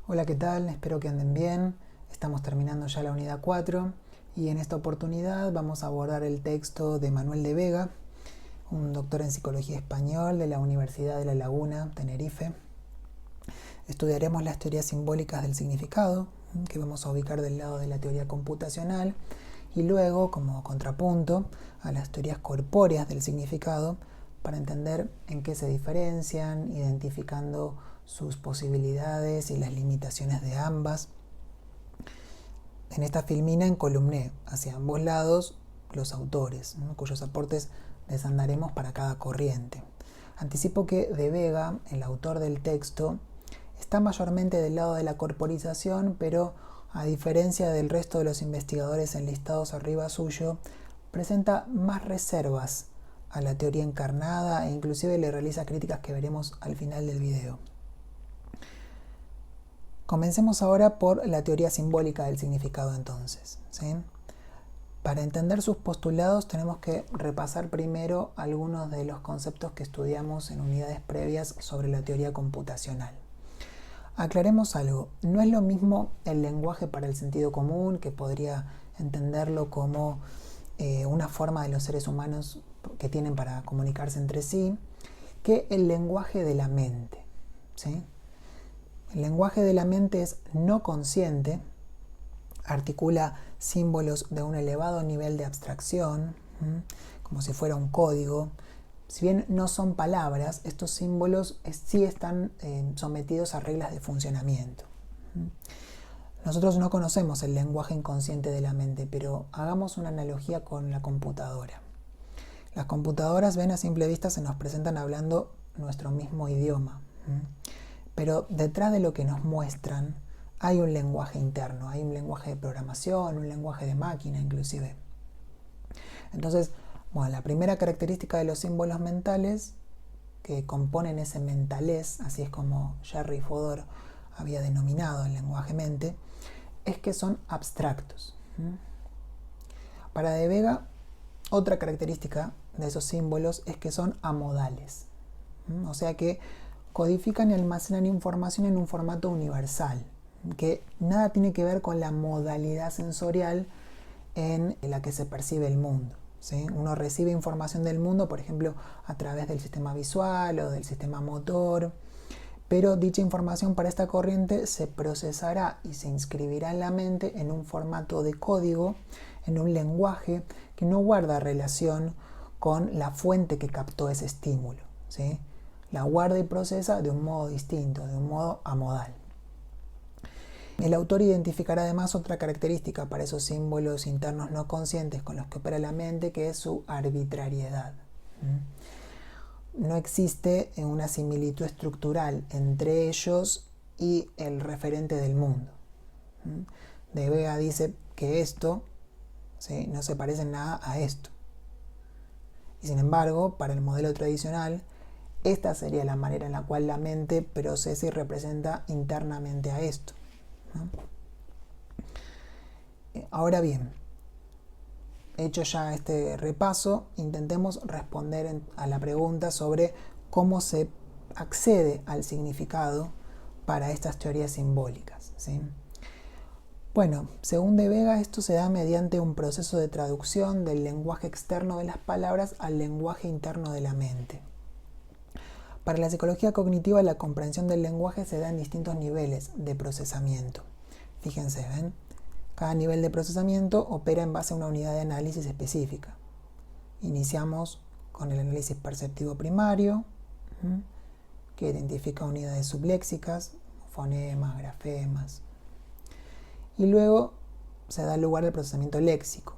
Hola, ¿qué tal? Espero que anden bien. Estamos terminando ya la unidad 4 y en esta oportunidad vamos a abordar el texto de Manuel de Vega, un doctor en psicología español de la Universidad de La Laguna, Tenerife. Estudiaremos las teorías simbólicas del significado, que vamos a ubicar del lado de la teoría computacional, y luego, como contrapunto, a las teorías corpóreas del significado, para entender en qué se diferencian, identificando sus posibilidades y las limitaciones de ambas. En esta filmina encolumné hacia ambos lados los autores, cuyos aportes desandaremos para cada corriente. Anticipo que de Vega, el autor del texto, está mayormente del lado de la corporización, pero a diferencia del resto de los investigadores enlistados arriba suyo, presenta más reservas a la teoría encarnada e inclusive le realiza críticas que veremos al final del video. Comencemos ahora por la teoría simbólica del significado entonces, ¿sí? Para entender sus postulados tenemos que repasar primero algunos de los conceptos que estudiamos en unidades previas sobre la teoría computacional. Aclaremos algo, no es lo mismo el lenguaje para el sentido común, que podría entenderlo como una forma de los seres humanos que tienen para comunicarse entre sí, que el lenguaje de la mente, ¿sí? El lenguaje de la mente es no consciente, articula símbolos de un elevado nivel de abstracción, como si fuera un código. Si bien no son palabras, estos símbolos sí están sometidos a reglas de funcionamiento. Nosotros no conocemos el lenguaje inconsciente de la mente, pero hagamos una analogía con la computadora. Las computadoras, ven, a simple vista se nos presentan hablando nuestro mismo idioma, pero detrás de lo que nos muestran hay un lenguaje interno, hay un lenguaje de programación, un lenguaje de máquina inclusive. Entonces, bueno, la primera característica de los símbolos mentales que componen ese mentalés, así es como Jerry Fodor había denominado el lenguaje mente, es que son abstractos. Para De Vega, otra característica de esos símbolos es que son amodales, o sea que codifican y almacenan información en un formato universal, que nada tiene que ver con la modalidad sensorial en la que se percibe el mundo, ¿sí? Uno recibe información del mundo, por ejemplo, a través del sistema visual o del sistema motor, pero dicha información para esta corriente se procesará y se inscribirá en la mente en un formato de código, en un lenguaje que no guarda relación con la fuente que captó ese estímulo, ¿sí? La guarda y procesa de un modo distinto, de un modo amodal. El autor identificará además otra característica para esos símbolos internos no conscientes con los que opera la mente, que es su arbitrariedad. No existe una similitud estructural entre ellos y el referente del mundo. De Vega dice que esto, ¿sí?, no se parece en nada a esto. Y sin embargo, para el modelo tradicional, esta sería la manera en la cual la mente procesa y representa internamente a esto, ¿no? Ahora bien, hecho ya este repaso, intentemos responder a la pregunta sobre cómo se accede al significado para estas teorías simbólicas, ¿sí? Bueno, según De Vega, esto se da mediante un proceso de traducción del lenguaje externo de las palabras al lenguaje interno de la mente. Para la psicología cognitiva, la comprensión del lenguaje se da en distintos niveles de procesamiento. Fíjense, ¿ven? Cada nivel de procesamiento opera en base a una unidad de análisis específica. Iniciamos con el análisis perceptivo primario, que identifica unidades subléxicas, fonemas, grafemas. Y luego se da lugar al procesamiento léxico,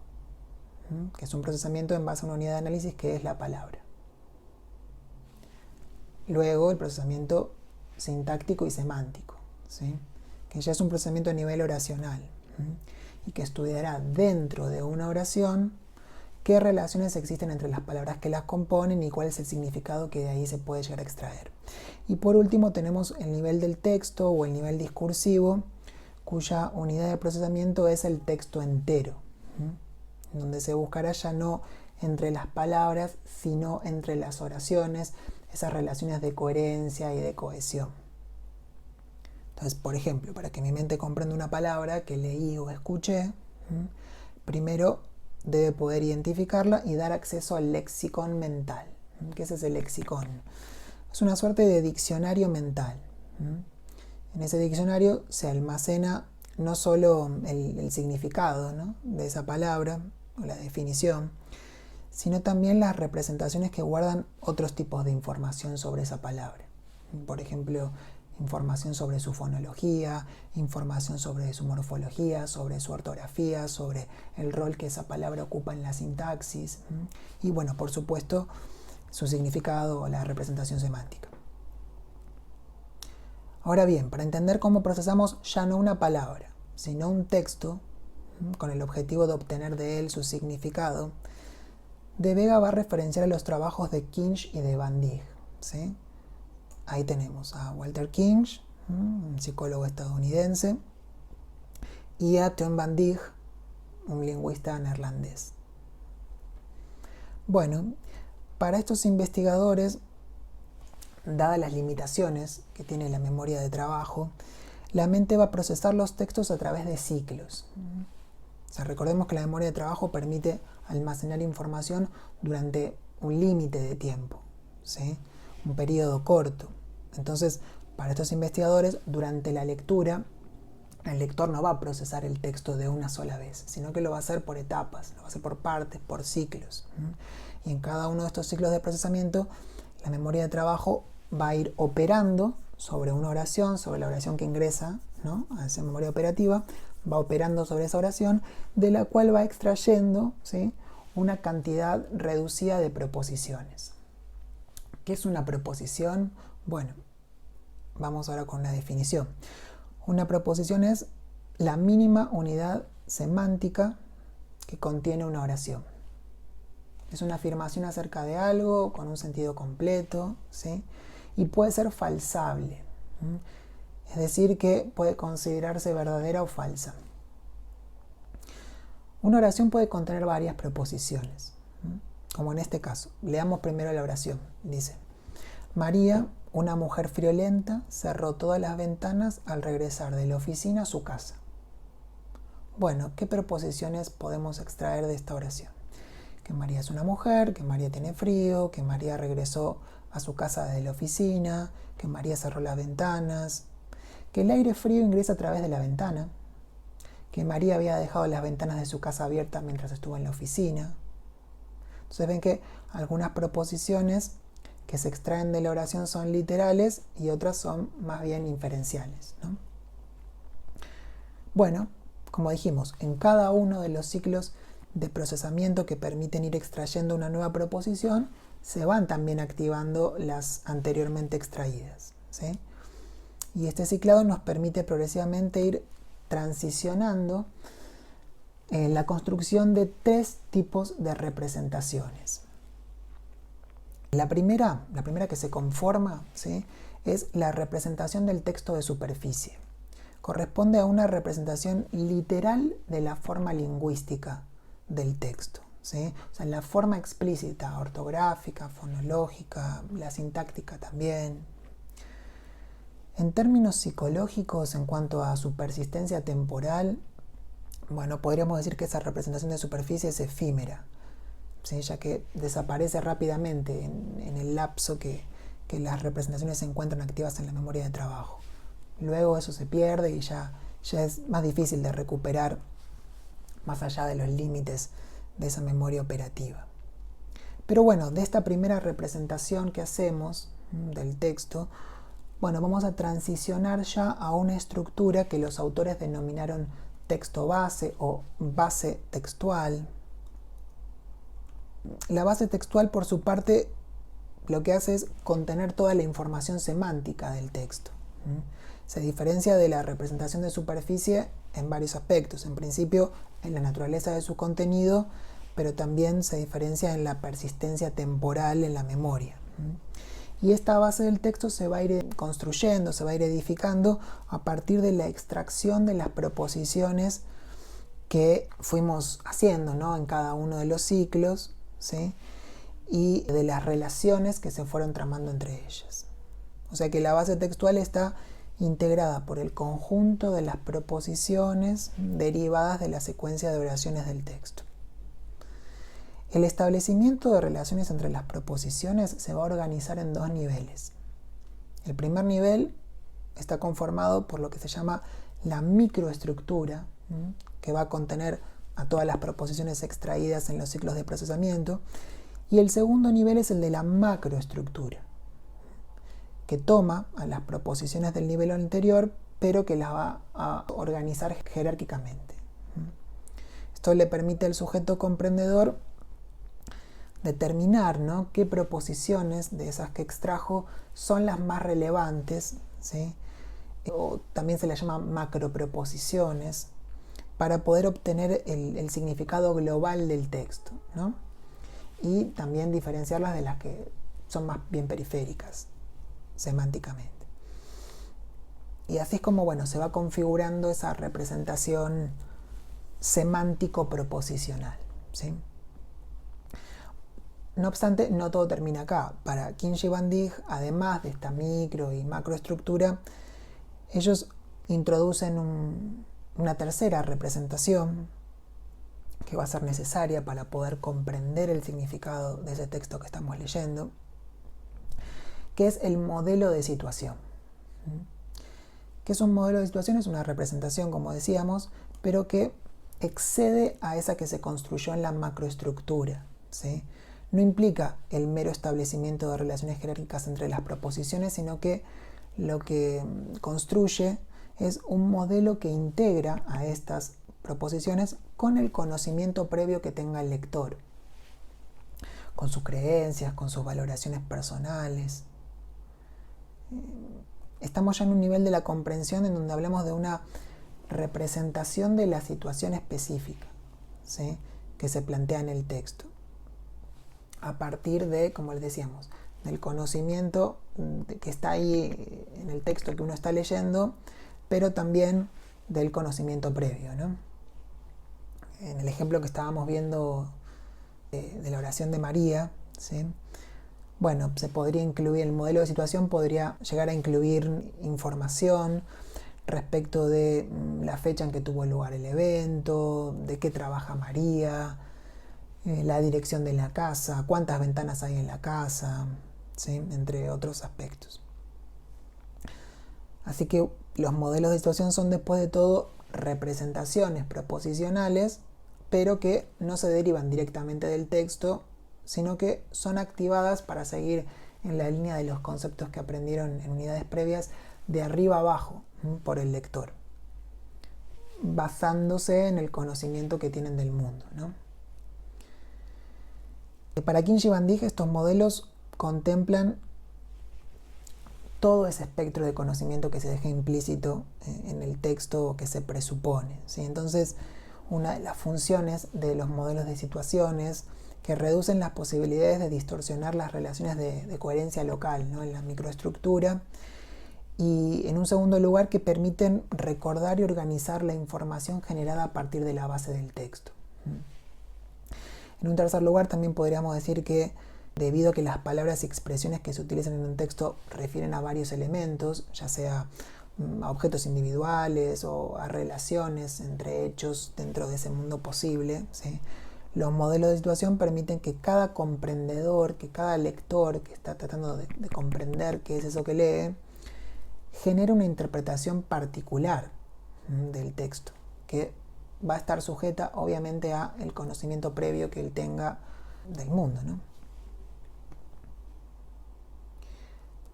que es un procesamiento en base a una unidad de análisis que es la palabra. Luego el procesamiento sintáctico y semántico, ¿sí?, que ya es un procesamiento a nivel oracional, y que estudiará dentro de una oración qué relaciones existen entre las palabras que las componen y cuál es el significado que de ahí se puede llegar a extraer. Y por último tenemos el nivel del texto o el nivel discursivo, cuya unidad de procesamiento es el texto entero, donde se buscará ya no entre las palabras, sino entre las oraciones, esas relaciones de coherencia y de cohesión. Entonces, por ejemplo, para que mi mente comprenda una palabra que leí o escuché, primero debe poder identificarla y dar acceso al lexicón mental. ¿Qué es ese lexicón? Es una suerte de diccionario mental. En ese diccionario se almacena no solo el significado, ¿no?, de esa palabra o la definición, sino también las representaciones que guardan otros tipos de información sobre esa palabra. Por ejemplo, información sobre su fonología, información sobre su morfología, sobre su ortografía, sobre el rol que esa palabra ocupa en la sintaxis y, bueno, por supuesto, su significado o la representación semántica. Ahora bien, para entender cómo procesamos ya no una palabra, sino un texto, con el objetivo de obtener de él su significado, De Vega va a referenciar a los trabajos de Kinch y de Van Dijk, ¿sí? Ahí tenemos a Walter Kinch, un psicólogo estadounidense, y a Teun Van Dijk, un lingüista neerlandés. Bueno, para estos investigadores, dadas las limitaciones que tiene la memoria de trabajo, la mente va a procesar los textos a través de ciclos. O sea, recordemos que la memoria de trabajo permite almacenar información durante un límite de tiempo, ¿sí?, un periodo corto. Entonces, para estos investigadores, durante la lectura, el lector no va a procesar el texto de una sola vez, sino que lo va a hacer por etapas, lo va a hacer por partes, por ciclos. Y en cada uno de estos ciclos de procesamiento, la memoria de trabajo va a ir operando sobre una oración, sobre la oración que ingresa, ¿no?, a esa memoria operativa, va operando sobre esa oración, de la cual va extrayendo, ¿sí?, una cantidad reducida de preposiciones. ¿Qué es una preposición? Bueno, vamos ahora con la definición. Una preposición es la mínima unidad semántica que contiene una oración. Es una afirmación acerca de algo con un sentido completo, ¿sí?, y puede ser falsable. Es decir, que puede considerarse verdadera o falsa. Una oración puede contener varias preposiciones, como en este caso. Leamos primero la oración. Dice: María, una mujer friolenta, cerró todas las ventanas al regresar de la oficina a su casa. Bueno, ¿qué preposiciones podemos extraer de esta oración? Que María es una mujer, que María tiene frío, que María regresó a su casa de la oficina, que María cerró las ventanas, que el aire frío ingresa a través de la ventana, que María había dejado las ventanas de su casa abiertas mientras estuvo en la oficina. Entonces ven que algunas preposiciones que se extraen de la oración son literales y otras son más bien inferenciales, ¿no? Bueno, como dijimos, en cada uno de los ciclos de procesamiento que permiten ir extrayendo una nueva preposición, se van también activando las anteriormente extraídas, ¿sí? Y este ciclado nos permite progresivamente ir transicionando la construcción de tres tipos de representaciones. La primera que se conforma, ¿sí?, es la representación del texto de superficie. Corresponde a una representación literal de la forma lingüística del texto, ¿sí? O sea, la forma explícita, ortográfica, fonológica, la sintáctica también. En términos psicológicos, en cuanto a su persistencia temporal, bueno, podríamos decir que esa representación de superficie es efímera, ¿sí?, ya que desaparece rápidamente en el lapso que las representaciones se encuentran activas en la memoria de trabajo. Luego eso se pierde y ya es más difícil de recuperar más allá de los límites de esa memoria operativa. Pero bueno, de esta primera representación que hacemos del texto, bueno, vamos a transicionar ya a una estructura que los autores denominaron texto base o base textual. La base textual, por su parte, lo que hace es contener toda la información semántica del texto. Se diferencia de la representación de superficie en varios aspectos. En principio, en la naturaleza de su contenido, pero también se diferencia en la persistencia temporal en la memoria. Y esta base del texto se va a ir construyendo, se va a ir edificando a partir de la extracción de las preposiciones que fuimos haciendo, ¿no?, en cada uno de los ciclos, ¿sí?, y de las relaciones que se fueron tramando entre ellas. O sea que la base textual está integrada por el conjunto de las proposiciones derivadas de la secuencia de oraciones del texto. El establecimiento de relaciones entre las proposiciones se va a organizar en dos niveles. El primer nivel está conformado por lo que se llama la microestructura, que va a contener a todas las proposiciones extraídas en los ciclos de procesamiento, y el segundo nivel es el de la macroestructura, que toma a las proposiciones del nivel anterior, pero que las va a organizar jerárquicamente. Esto le permite al sujeto comprendedor determinar, ¿no?, qué proposiciones de esas que extrajo son las más relevantes, ¿sí?, o también se les llama macroproposiciones, para poder obtener el significado global del texto, ¿no?, y también diferenciarlas de las que son más bien periféricas semánticamente. Y así es como, bueno, se va configurando esa representación semántico-proposicional, ¿sí? No obstante, no todo termina acá. Para Kinji Van Dijk, además de esta micro y macroestructura, ellos introducen una tercera representación que va a ser necesaria para poder comprender el significado de ese texto que estamos leyendo, que es el modelo de situación. ¿Qué es un modelo de situación? Es una representación, como decíamos, pero que excede a esa que se construyó en la macroestructura, ¿sí? No implica el mero establecimiento de relaciones jerárquicas entre las proposiciones, sino que lo que construye es un modelo que integra a estas proposiciones con el conocimiento previo que tenga el lector, con sus creencias, con sus valoraciones personales. Estamos ya en un nivel de la comprensión en donde hablamos de una representación de la situación específica, ¿sí?, que se plantea en el texto, a partir de, como les decíamos, del conocimiento que está ahí en el texto que uno está leyendo, pero también del conocimiento previo, ¿no? En el ejemplo que estábamos viendo de la oración de María, ¿sí?, bueno, se podría incluir, el modelo de situación podría llegar a incluir información respecto de la fecha en que tuvo lugar el evento, de qué trabaja María, la dirección de la casa, cuántas ventanas hay en la casa, ¿sí?, entre otros aspectos. Así que los modelos de situación son, después de todo, representaciones proposicionales, pero que no se derivan directamente del texto, sino que son activadas para seguir en la línea de los conceptos que aprendieron en unidades previas, de arriba abajo, por el lector, basándose en el conocimiento que tienen del mundo, ¿no? Para Kinji Van Dijk, estos modelos contemplan todo ese espectro de conocimiento que se deja implícito en el texto que se presupone, ¿sí? Entonces, una de las funciones de los modelos de situaciones que reducen las posibilidades de distorsionar las relaciones de coherencia local, ¿no?, en la microestructura, y en un segundo lugar que permiten recordar y organizar la información generada a partir de la base del texto. En un tercer lugar, también podríamos decir que, debido a que las palabras y expresiones que se utilizan en un texto refieren a varios elementos, ya sea a objetos individuales o a relaciones entre hechos dentro de ese mundo posible, ¿sí?, los modelos de situación permiten que cada comprendedor, que cada lector que está tratando de comprender qué es eso que lee, genere una interpretación particular del texto, que va a estar sujeta obviamente a el conocimiento previo que él tenga del mundo, ¿no?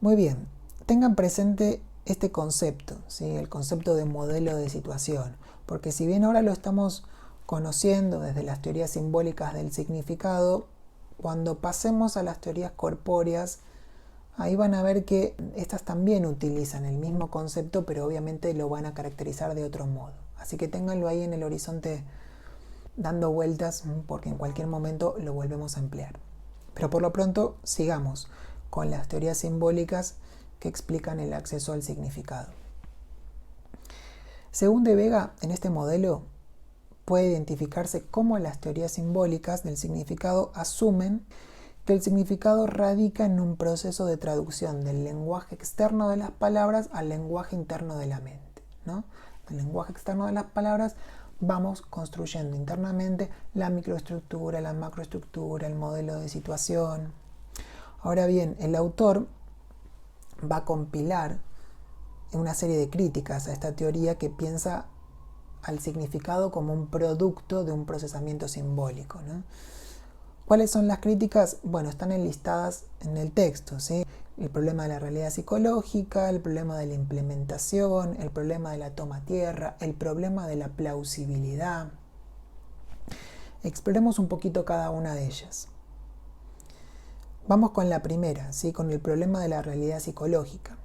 Muy bien, tengan presente este concepto, ¿sí?, el concepto de modelo de situación, porque si bien ahora lo estamos conociendo desde las teorías simbólicas del significado, cuando pasemos a las teorías corpóreas, ahí van a ver que estas también utilizan el mismo concepto, pero obviamente lo van a caracterizar de otro modo. Así que ténganlo ahí en el horizonte dando vueltas, porque en cualquier momento lo volvemos a emplear. Pero por lo pronto sigamos con las teorías simbólicas que explican el acceso al significado. Según De Vega, en este modelo puede identificarse cómo las teorías simbólicas del significado asumen que el significado radica en un proceso de traducción del lenguaje externo de las palabras al lenguaje interno de la mente, ¿no? Del lenguaje externo de las palabras vamos construyendo internamente la microestructura, la macroestructura, el modelo de situación. Ahora bien, el autor va a compilar una serie de críticas a esta teoría que piensa al significado como un producto de un procesamiento simbólico, ¿no? ¿Cuáles son las críticas? Bueno, están enlistadas en el texto, ¿sí? El problema de la realidad psicológica, el problema de la implementación, el problema de la toma a tierra, el problema de la plausibilidad. Exploremos un poquito cada una de ellas. Vamos con la primera, ¿sí? Con el problema de la realidad psicológica.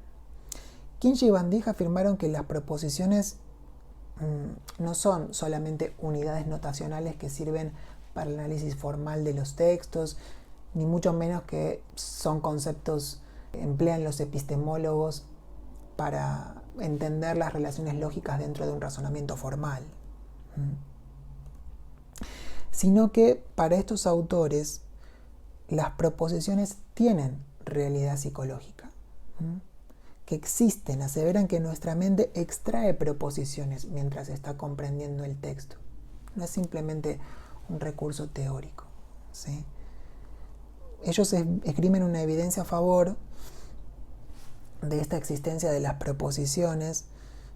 Kinch y Van Dijk afirmaron que las proposiciones no son solamente unidades notacionales que sirven para el análisis formal de los textos, ni mucho menos que son conceptos que emplean los epistemólogos para entender las relaciones lógicas dentro de un razonamiento formal, sino que para estos autores las proposiciones tienen realidad psicológica, que existen, aseveran que nuestra mente extrae proposiciones mientras está comprendiendo el texto. No es simplemente un recurso teórico, ¿sí? Ellos esgrimen una evidencia a favor de esta existencia de las proposiciones,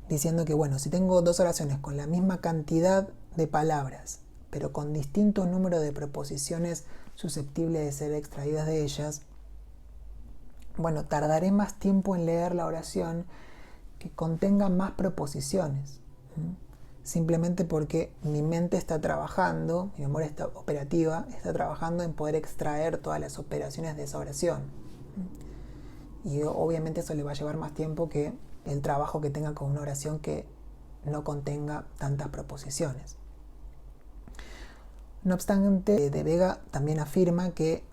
diciendo que, bueno, si tengo dos oraciones con la misma cantidad de palabras, pero con distinto número de proposiciones susceptibles de ser extraídas de ellas, bueno, tardaré más tiempo en leer la oración que contenga más proposiciones, simplemente porque mi mente está trabajando, mi memoria operativa está trabajando en poder extraer todas las operaciones de esa oración. Y obviamente eso le va a llevar más tiempo que el trabajo que tenga con una oración que no contenga tantas proposiciones. No obstante, De Vega también afirma que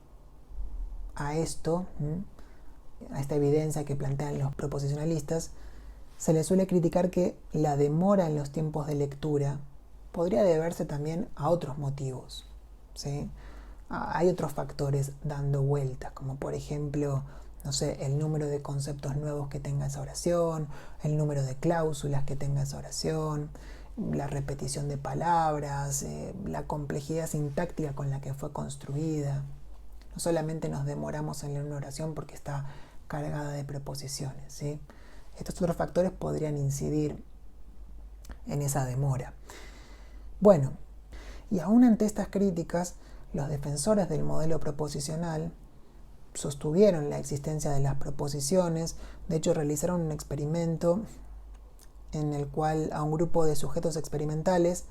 a esto, a esta evidencia que plantean los proposicionalistas, se le suele criticar que la demora en los tiempos de lectura podría deberse también a otros motivos, ¿sí? Hay otros factores dando vueltas, como por ejemplo, no sé, el número de conceptos nuevos que tenga esa oración, el número de cláusulas que tenga esa oración, la repetición de palabras, la complejidad sintáctica con la que fue construida. No solamente nos demoramos en leer una oración porque está cargada de preposiciones, ¿sí? Estos otros factores podrían incidir en esa demora. Bueno, y aún ante estas críticas, los defensores del modelo proposicional sostuvieron la existencia de las proposiciones. De hecho, realizaron un experimento en el cual a un grupo de sujetos experimentales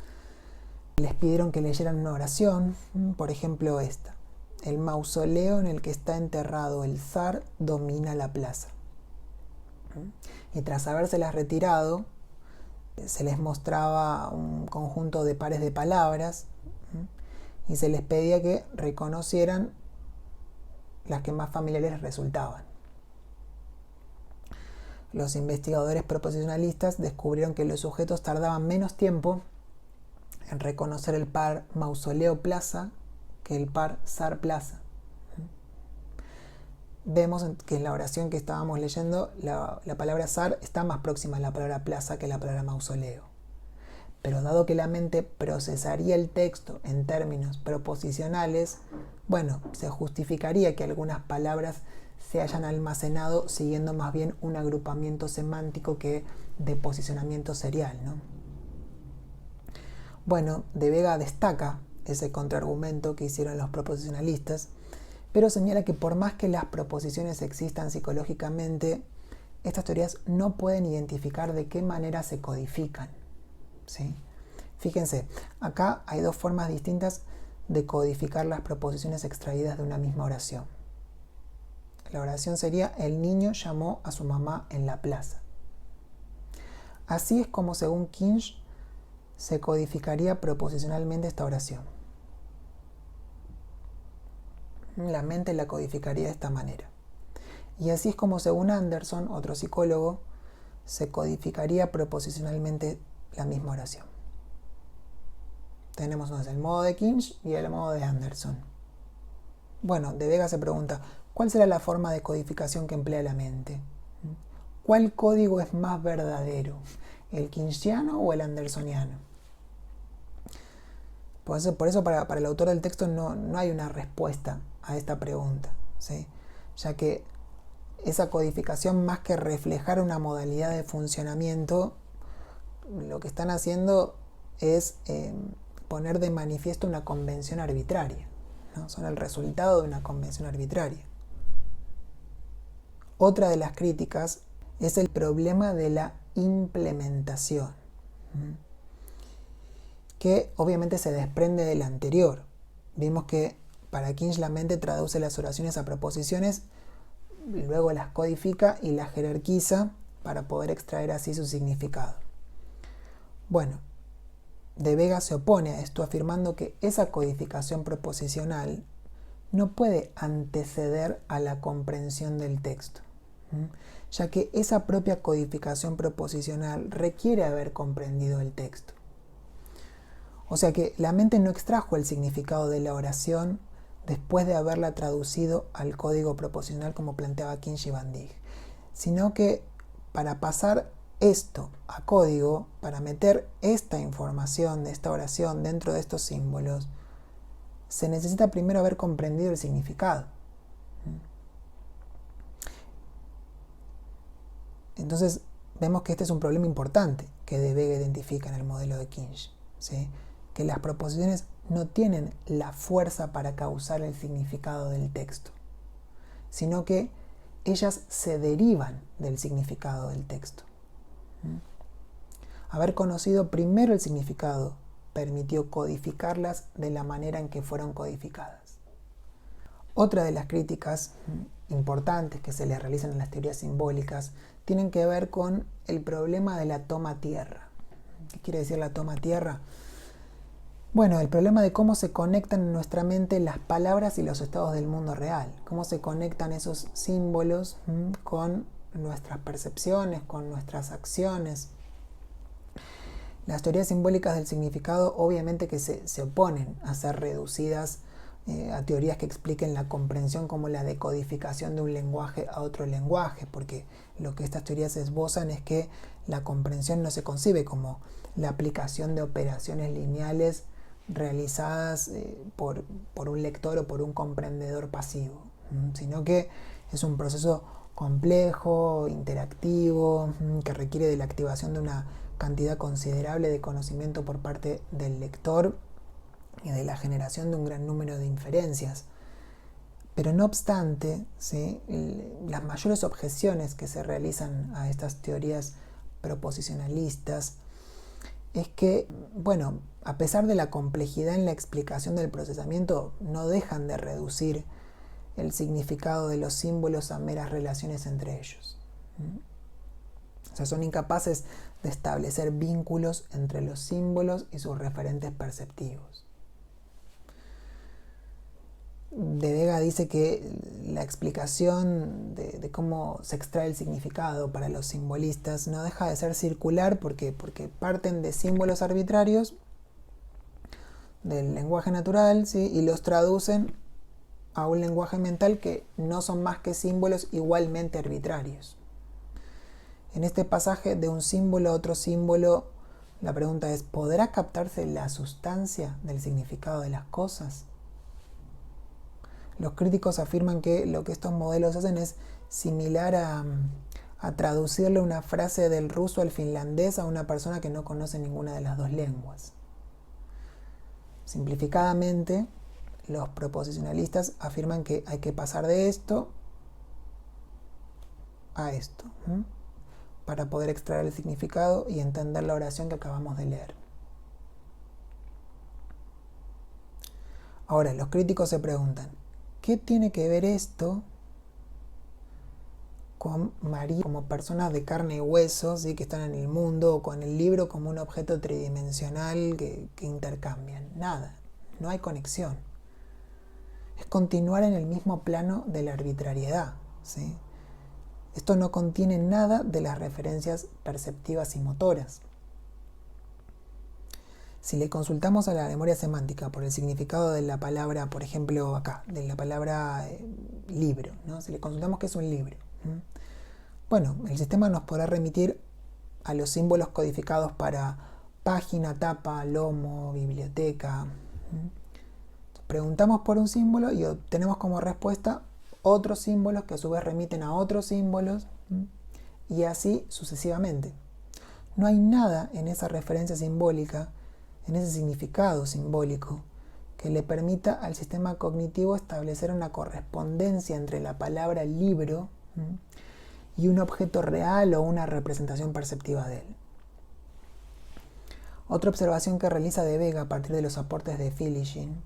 les pidieron que leyeran una oración, por ejemplo esta: el mausoleo en el que está enterrado el zar domina la plaza. Y tras habérselas retirado, se les mostraba un conjunto de pares de palabras y se les pedía que reconocieran las que más familiares resultaban. Los investigadores proposicionalistas descubrieron que los sujetos tardaban menos tiempo en reconocer el par mausoleo plaza que el par zar plaza. Vemos que en la oración que estábamos leyendo la palabra zar está más próxima a la palabra plaza que a la palabra mausoleo. Pero dado que la mente procesaría el texto en términos proposicionales, bueno, se justificaría que algunas palabras se hayan almacenado siguiendo más bien un agrupamiento semántico que de posicionamiento serial, ¿no? Bueno, De Vega destaca ese contraargumento que hicieron los proposicionalistas, pero señala que por más que las proposiciones existan psicológicamente, estas teorías no pueden identificar de qué manera se codifican, ¿sí? Fíjense, acá hay dos formas distintas de codificar las proposiciones extraídas de una misma oración. La oración sería: el niño llamó a su mamá en la plaza. Así es como, según Kinch, se codificaría proposicionalmente esta oración. La mente la codificaría de esta manera. Y así es como, según Anderson, otro psicólogo, se codificaría proposicionalmente la misma oración. Tenemos entonces el modo de Kinch y el modo de Anderson. Bueno, De Vega se pregunta, ¿cuál será la forma de codificación que emplea la mente? ¿Cuál código es más verdadero? ¿El Kinschiano o el Andersoniano? Por eso para el autor del texto no hay una respuesta a esta pregunta, ¿sí? Ya que esa codificación, más que reflejar una modalidad de funcionamiento, lo que están haciendo es poner de manifiesto una convención arbitraria, ¿no? Son el resultado de una convención arbitraria. Otra de las críticas es el problema de la implementación, que obviamente se desprende del anterior. Vimos que para Kinch la mente traduce las oraciones a proposiciones, luego las codifica y las jerarquiza para poder extraer así su significado. Bueno, De Vega se opone a esto, afirmando que esa codificación proposicional no puede anteceder a la comprensión del texto, ya que esa propia codificación proposicional requiere haber comprendido el texto. O sea que la mente no extrajo el significado de la oración después de haberla traducido al código proposicional como planteaba Kinch y Van Dijk, sino que para pasar esto a código, para meter esta información de esta oración dentro de estos símbolos, se necesita primero haber comprendido el significado. Entonces vemos que este es un problema importante que De Vega identifica en el modelo de Kinch, ¿sí? Que las proposiciones no tienen la fuerza para causar el significado del texto, sino que ellas se derivan del significado del texto. Haber conocido primero el significado permitió codificarlas de la manera en que fueron codificadas. Otra de las críticas importantes que se le realizan en las teorías simbólicas tienen que ver con el problema de la toma tierra. ¿Qué quiere decir la toma tierra? Bueno, el problema de cómo se conectan en nuestra mente las palabras y los estados del mundo real, cómo se conectan esos símbolos con nuestras percepciones, con nuestras acciones. Las teorías simbólicas del significado obviamente que se oponen a ser reducidas a teorías que expliquen la comprensión como la decodificación de un lenguaje a otro lenguaje, porque lo que estas teorías esbozan es que la comprensión no se concibe como la aplicación de operaciones lineales realizadas por un lector o por un comprendedor pasivo, sino que es un proceso complejo, interactivo, que requiere de la activación de una cantidad considerable de conocimiento por parte del lector y de la generación de un gran número de inferencias. Pero no obstante, ¿sí?, las mayores objeciones que se realizan a estas teorías proposicionalistas es que, bueno, a pesar de la complejidad en la explicación del procesamiento, no dejan de reducir el significado de los símbolos a meras relaciones entre ellos. O sea, son incapaces de establecer vínculos entre los símbolos y sus referentes perceptivos. De Vega dice que la explicación de cómo se extrae el significado para los simbolistas no deja de ser circular porque parten de símbolos arbitrarios del lenguaje natural, ¿sí?, y los traducen a un lenguaje mental que no son más que símbolos igualmente arbitrarios. En este pasaje de un símbolo a otro símbolo, la pregunta es, ¿podrá captarse la sustancia del significado de las cosas? Los críticos afirman que lo que estos modelos hacen es similar a traducirle una frase del ruso al finlandés a una persona que no conoce ninguna de las dos lenguas. Simplificadamente, los proposicionalistas afirman que hay que pasar de esto a esto, para poder extraer el significado y entender la oración que acabamos de leer. Ahora, los críticos se preguntan, ¿qué tiene que ver esto con María como personas de carne y hueso, ¿sí?, que están en el mundo, o con el libro como un objeto tridimensional que intercambian? Nada, no hay conexión. Es continuar en el mismo plano de la arbitrariedad, ¿sí? Esto no contiene nada de las referencias perceptivas y motoras. Si le consultamos a la memoria semántica por el significado de la palabra, por ejemplo, acá, de la palabra libro, ¿no? Si le consultamos qué es un libro, bueno, el sistema nos podrá remitir a los símbolos codificados para página, tapa, lomo, biblioteca. Preguntamos por un símbolo y obtenemos como respuesta otros símbolos que a su vez remiten a otros símbolos, y así sucesivamente. No hay nada en esa referencia simbólica, en ese significado simbólico, que le permita al sistema cognitivo establecer una correspondencia entre la palabra libro y un objeto real o una representación perceptiva de él. Otra observación que realiza De Vega a partir de los aportes de Feligin,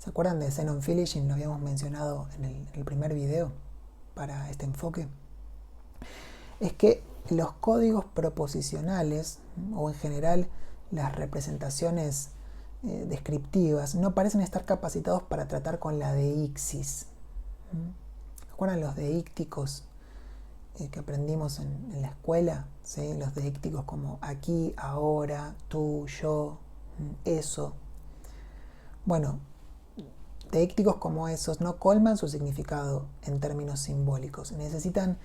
¿se acuerdan de Zenon Feligin? Lo habíamos mencionado en el primer video para este enfoque. Es que los códigos proposicionales, o en general las representaciones descriptivas, no parecen estar capacitados para tratar con la deíxis. ¿Se acuerdan los deícticos que aprendimos en la escuela? ¿Sí? Los deícticos como aquí, ahora, tú, yo, eso. Bueno, deícticos como esos no colman su significado en términos simbólicos. Necesitan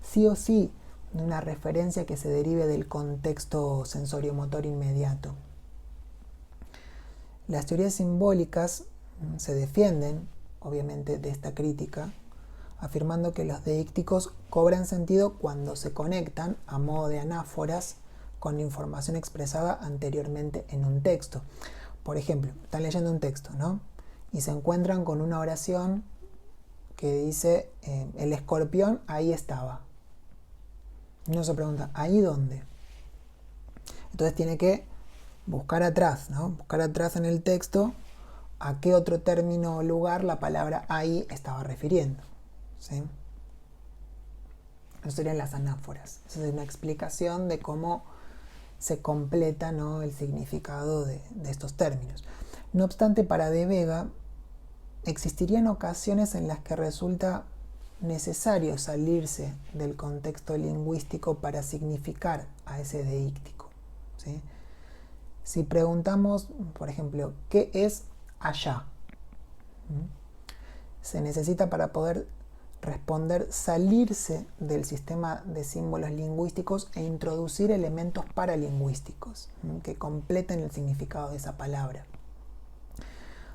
sí o sí de una referencia que se derive del contexto sensorio-motor inmediato. Las teorías simbólicas se defienden, obviamente, de esta crítica, afirmando que los deícticos cobran sentido cuando se conectan, a modo de anáforas, con la información expresada anteriormente en un texto. Por ejemplo, están leyendo un texto, ¿no? Y se encuentran con una oración que dice, el escorpión ahí estaba. Uno se pregunta, ¿ahí dónde? Entonces tiene que buscar atrás, ¿no? Buscar atrás en el texto a qué otro término o lugar la palabra ahí estaba refiriendo, ¿sí? Eso serían las anáforas. Esa es una explicación de cómo se completa, ¿no?, el significado de estos términos. No obstante, para De Vega existirían ocasiones en las que resulta necesario salirse del contexto lingüístico para significar a ese deíctico, ¿sí? Si preguntamos, por ejemplo, ¿qué es allá? Se necesita, para poder responder, salirse del sistema de símbolos lingüísticos e introducir elementos paralingüísticos que completen el significado de esa palabra.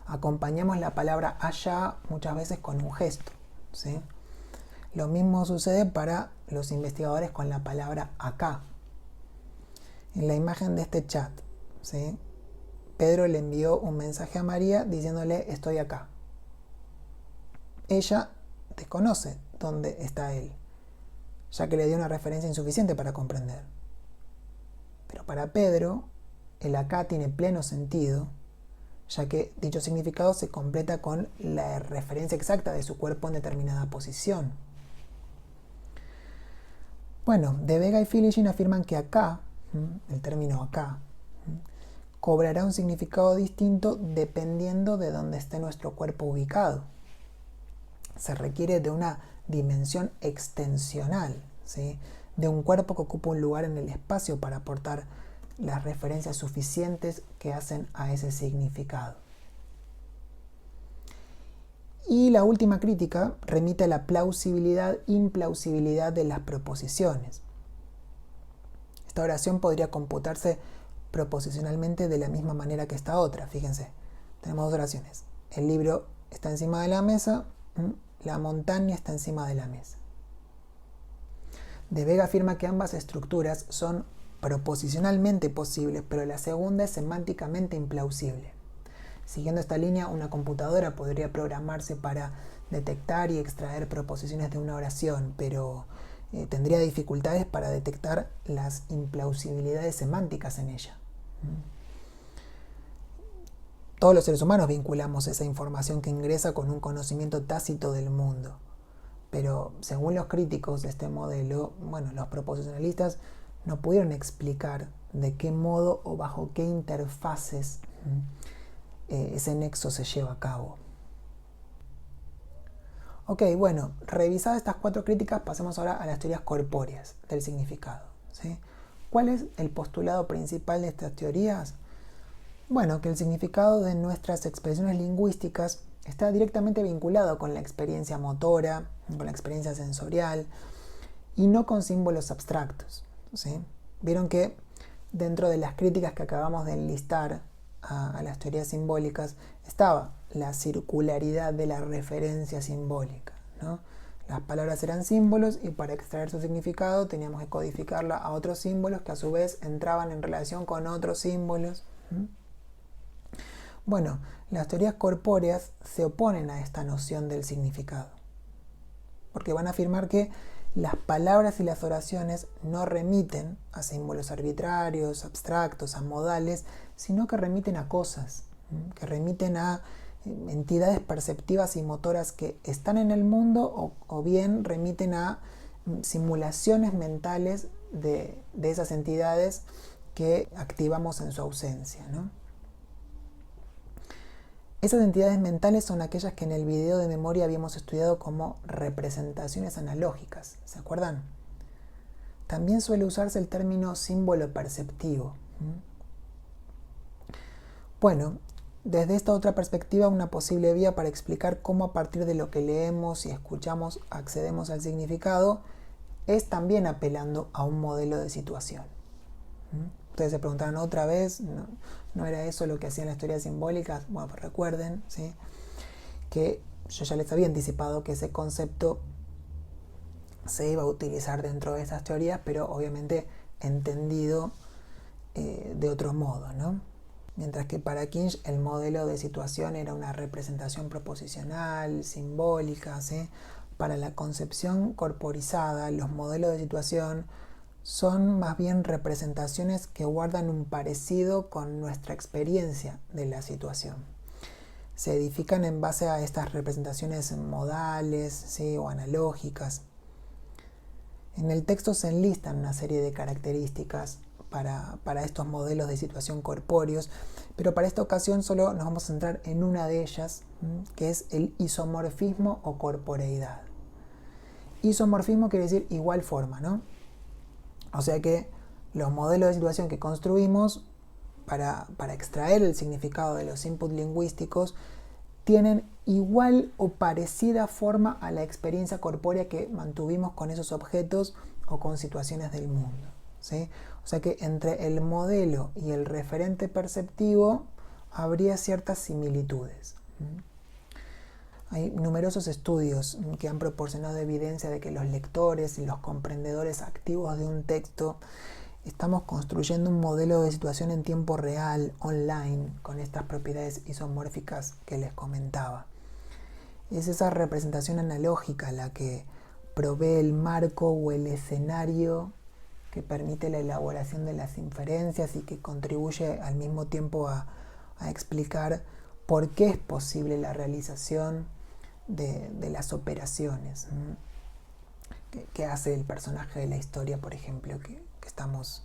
Acompañamos la palabra allá muchas veces con un gesto, ¿sí? Lo mismo sucede para los investigadores con la palabra acá. En la imagen de este chat, ¿sí?, Pedro le envió un mensaje a María diciéndole estoy acá. Ella desconoce dónde está él, ya que le dio una referencia insuficiente para comprender. Pero para Pedro, el acá tiene pleno sentido, ya que dicho significado se completa con la referencia exacta de su cuerpo en determinada posición. Bueno, De Vega y Feligin afirman que acá, el término acá, cobrará un significado distinto dependiendo de dónde esté nuestro cuerpo ubicado. Se requiere de una dimensión extensional, ¿sí?, de un cuerpo que ocupa un lugar en el espacio para aportar las referencias suficientes que hacen a ese significado. Y la última crítica remite a la plausibilidad-implausibilidad de las proposiciones. Esta oración podría computarse proposicionalmente de la misma manera que esta otra. Fíjense, tenemos dos oraciones. El libro está encima de la mesa, la montaña está encima de la mesa. De Vega afirma que ambas estructuras son proposicionalmente posibles, pero la segunda es semánticamente implausible. Siguiendo esta línea, una computadora podría programarse para detectar y extraer proposiciones de una oración, pero tendría dificultades para detectar las implausibilidades semánticas en ella. Todos los seres humanos vinculamos esa información que ingresa con un conocimiento tácito del mundo. Pero según los críticos de este modelo, bueno, los proposicionalistas no pudieron explicar de qué modo o bajo qué interfaces ese nexo se lleva a cabo. Ok, bueno, revisadas estas cuatro críticas, pasemos ahora a las teorías corpóreas del significado, ¿sí? ¿Cuál es el postulado principal de estas teorías? Bueno, que el significado de nuestras expresiones lingüísticas está directamente vinculado con la experiencia motora, con la experiencia sensorial y no con símbolos abstractos, ¿sí? Vieron que dentro de las críticas que acabamos de enlistar a las teorías simbólicas estaba la circularidad de la referencia simbólica, ¿no? Las palabras eran símbolos y para extraer su significado teníamos que codificarla a otros símbolos que a su vez entraban en relación con otros símbolos. Bueno, las teorías corpóreas se oponen a esta noción del significado, porque van a afirmar que las palabras y las oraciones no remiten a símbolos arbitrarios, abstractos, a modales, sino que remiten a cosas, que remiten a entidades perceptivas y motoras que están en el mundo o bien remiten a simulaciones mentales de esas entidades que activamos en su ausencia, ¿no? Esas entidades mentales son aquellas que en el video de memoria habíamos estudiado como representaciones analógicas, ¿se acuerdan? También suele usarse el término símbolo perceptivo. Bueno, desde esta otra perspectiva, una posible vía para explicar cómo a partir de lo que leemos y escuchamos accedemos al significado es también apelando a un modelo de situación. Ustedes se preguntaron otra vez, ¿no era eso lo que hacían las teorías simbólicas? Bueno, pues recuerden, ¿sí?, que yo ya les había anticipado que ese concepto se iba a utilizar dentro de estas teorías, pero obviamente entendido de otro modo, ¿no? Mientras que para Kinch el modelo de situación era una representación proposicional, simbólica, ¿sí? Para la concepción corporizada, los modelos de situación son más bien representaciones que guardan un parecido con nuestra experiencia de la situación. Se edifican en base a estas representaciones modales, ¿sí?, o analógicas. En el texto se enlistan una serie de características para estos modelos de situación corpóreos, pero para esta ocasión solo nos vamos a centrar en una de ellas, que es el isomorfismo o corporeidad. Isomorfismo quiere decir igual forma, ¿no? O sea que los modelos de situación que construimos para extraer el significado de los inputs lingüísticos tienen igual o parecida forma a la experiencia corpórea que mantuvimos con esos objetos o con situaciones del mundo, ¿sí? O sea que entre el modelo y el referente perceptivo habría ciertas similitudes. Hay numerosos estudios que han proporcionado evidencia de que los lectores y los comprendedores activos de un texto estamos construyendo un modelo de situación en tiempo real, online, con estas propiedades isomórficas que les comentaba. Es esa representación analógica la que provee el marco o el escenario que permite la elaboración de las inferencias y que contribuye al mismo tiempo a explicar por qué es posible la realización de las operaciones que hace el personaje de la historia, por ejemplo, que estamos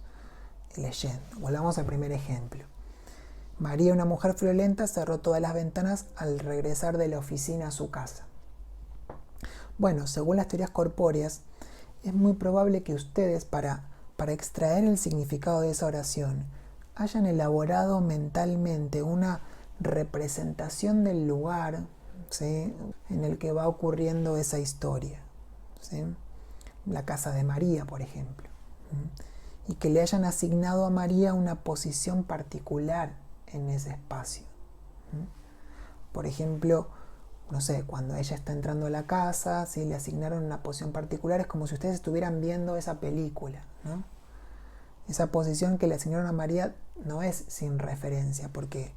leyendo. Volvamos al primer ejemplo. María, una mujer friolenta, cerró todas las ventanas al regresar de la oficina a su casa. Bueno, según las teorías corpóreas, es muy probable que ustedes, para extraer el significado de esa oración, hayan elaborado mentalmente una representación del lugar, ¿sí?, en el que va ocurriendo esa historia, ¿sí? La casa de María, por ejemplo, y que le hayan asignado a María una posición particular en ese espacio. Por ejemplo, no sé, cuando ella está entrando a la casa, ¿sí?, le asignaron una posición particular, es como si ustedes estuvieran viendo esa película, ¿no? Esa posición que le asignaron a María no es sin referencia, porque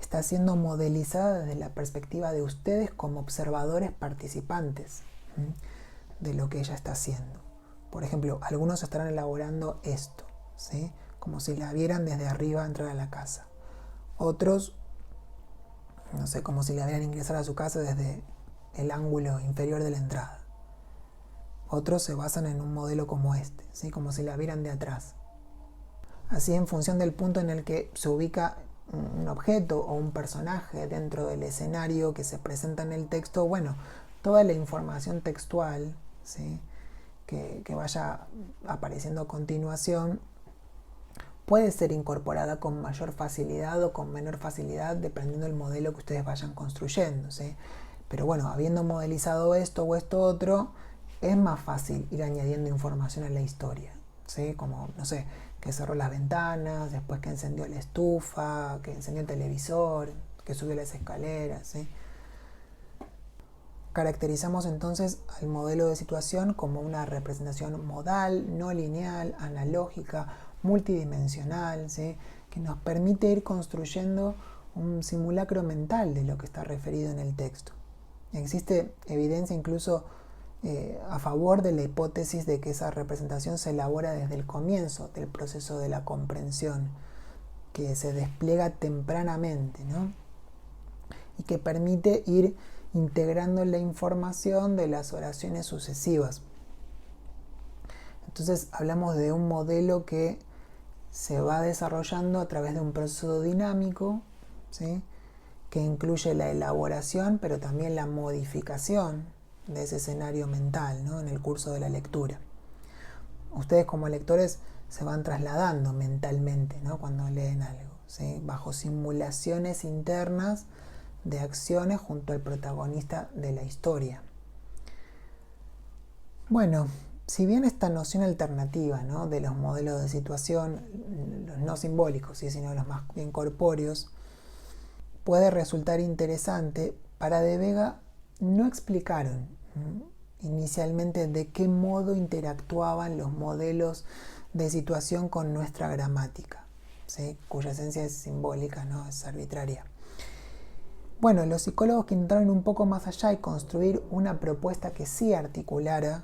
está siendo modelizada desde la perspectiva de ustedes como observadores participantes de lo que ella está haciendo. Por ejemplo, algunos estarán elaborando esto, ¿sí?, como si la vieran desde arriba entrar a la casa. Otros, no sé, como si la vieran ingresar a su casa desde el ángulo inferior de la entrada. Otros se basan en un modelo como este, ¿sí?, como si la vieran de atrás. Así, en función del punto en el que se ubica un objeto o un personaje dentro del escenario que se presenta en el texto, bueno, toda la información textual, ¿sí?, que vaya apareciendo a continuación puede ser incorporada con mayor facilidad o con menor facilidad dependiendo del modelo que ustedes vayan construyendo, ¿sí? Pero bueno, habiendo modelizado esto o esto otro, es más fácil ir añadiendo información a la historia, ¿sí? Como, no sé, que cerró las ventanas, después que encendió la estufa, que encendió el televisor, que subió las escaleras, ¿sí? Caracterizamos entonces al modelo de situación como una representación modal, no lineal, analógica, multidimensional, ¿sí? Que nos permite ir construyendo un simulacro mental de lo que está referido en el texto. Existe evidencia incluso a favor de la hipótesis de que esa representación se elabora desde el comienzo del proceso de la comprensión, que se despliega tempranamente, ¿no? Y que permite ir integrando la información de las oraciones sucesivas. Entonces hablamos de un modelo que se va desarrollando a través de un proceso dinámico, ¿sí? Que incluye la elaboración, pero también la modificación de ese escenario mental, ¿no? En el curso de la lectura. Ustedes como lectores se van trasladando mentalmente, ¿no? Cuando leen algo, ¿sí? Bajo simulaciones internas de acciones junto al protagonista de la historia. Bueno, si bien esta noción alternativa, ¿no? De los modelos de situación, los no simbólicos, ¿sí? Sino los más bien corpóreos, puede resultar interesante, para De Vega no explicaron inicialmente de qué modo interactuaban los modelos de situación con nuestra gramática, ¿sí? Cuya esencia es simbólica, no es arbitraria. Bueno, los psicólogos que intentaron un poco más allá y construir una propuesta que sí articulara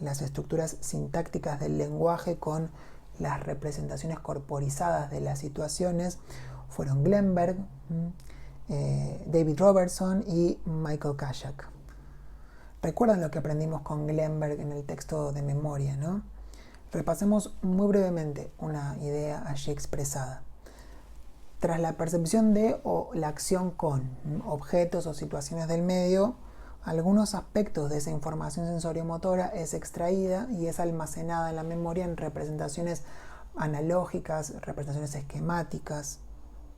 las estructuras sintácticas del lenguaje con las representaciones corporizadas de las situaciones fueron Glenberg, David Robertson y Michael Kaczak. ¿Recuerdan lo que aprendimos con Glenberg en el texto de memoria, no? Repasemos muy brevemente una idea allí expresada. Tras la percepción de o la acción con objetos o situaciones del medio, algunos aspectos de esa información sensoriomotora es extraída y es almacenada en la memoria en representaciones analógicas, representaciones esquemáticas,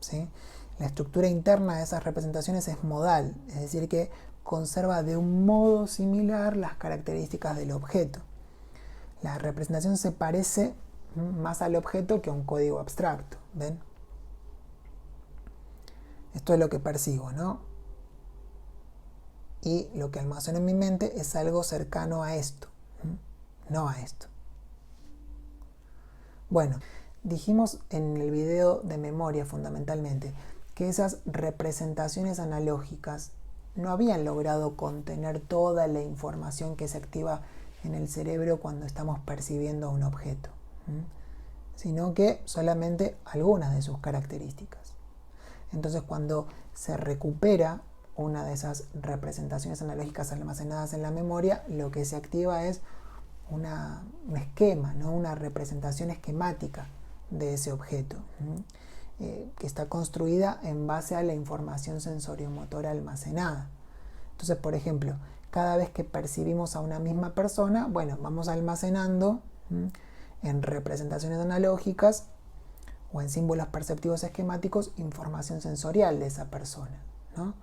¿sí? La estructura interna de esas representaciones es modal, es decir, que conserva de un modo similar las características del objeto. La representación se parece más al objeto que a un código abstracto, ¿ven? Esto es lo que percibo, ¿no? Y lo que almaceno en mi mente es algo cercano a esto, no a esto. Bueno, dijimos en el video de memoria fundamentalmente que esas representaciones analógicas no habían logrado contener toda la información que se activa en el cerebro cuando estamos percibiendo un objeto, sino que solamente algunas de sus características. Entonces, cuando se recupera una de esas representaciones analógicas almacenadas en la memoria, lo que se activa es un esquema, ¿no? Una representación esquemática de ese objeto, que está construida en base a la información sensoriomotora almacenada. Entonces, por ejemplo, cada vez que percibimos a una misma persona, bueno, vamos almacenando en representaciones analógicas o en símbolos perceptivos esquemáticos información sensorial de esa persona, ¿no?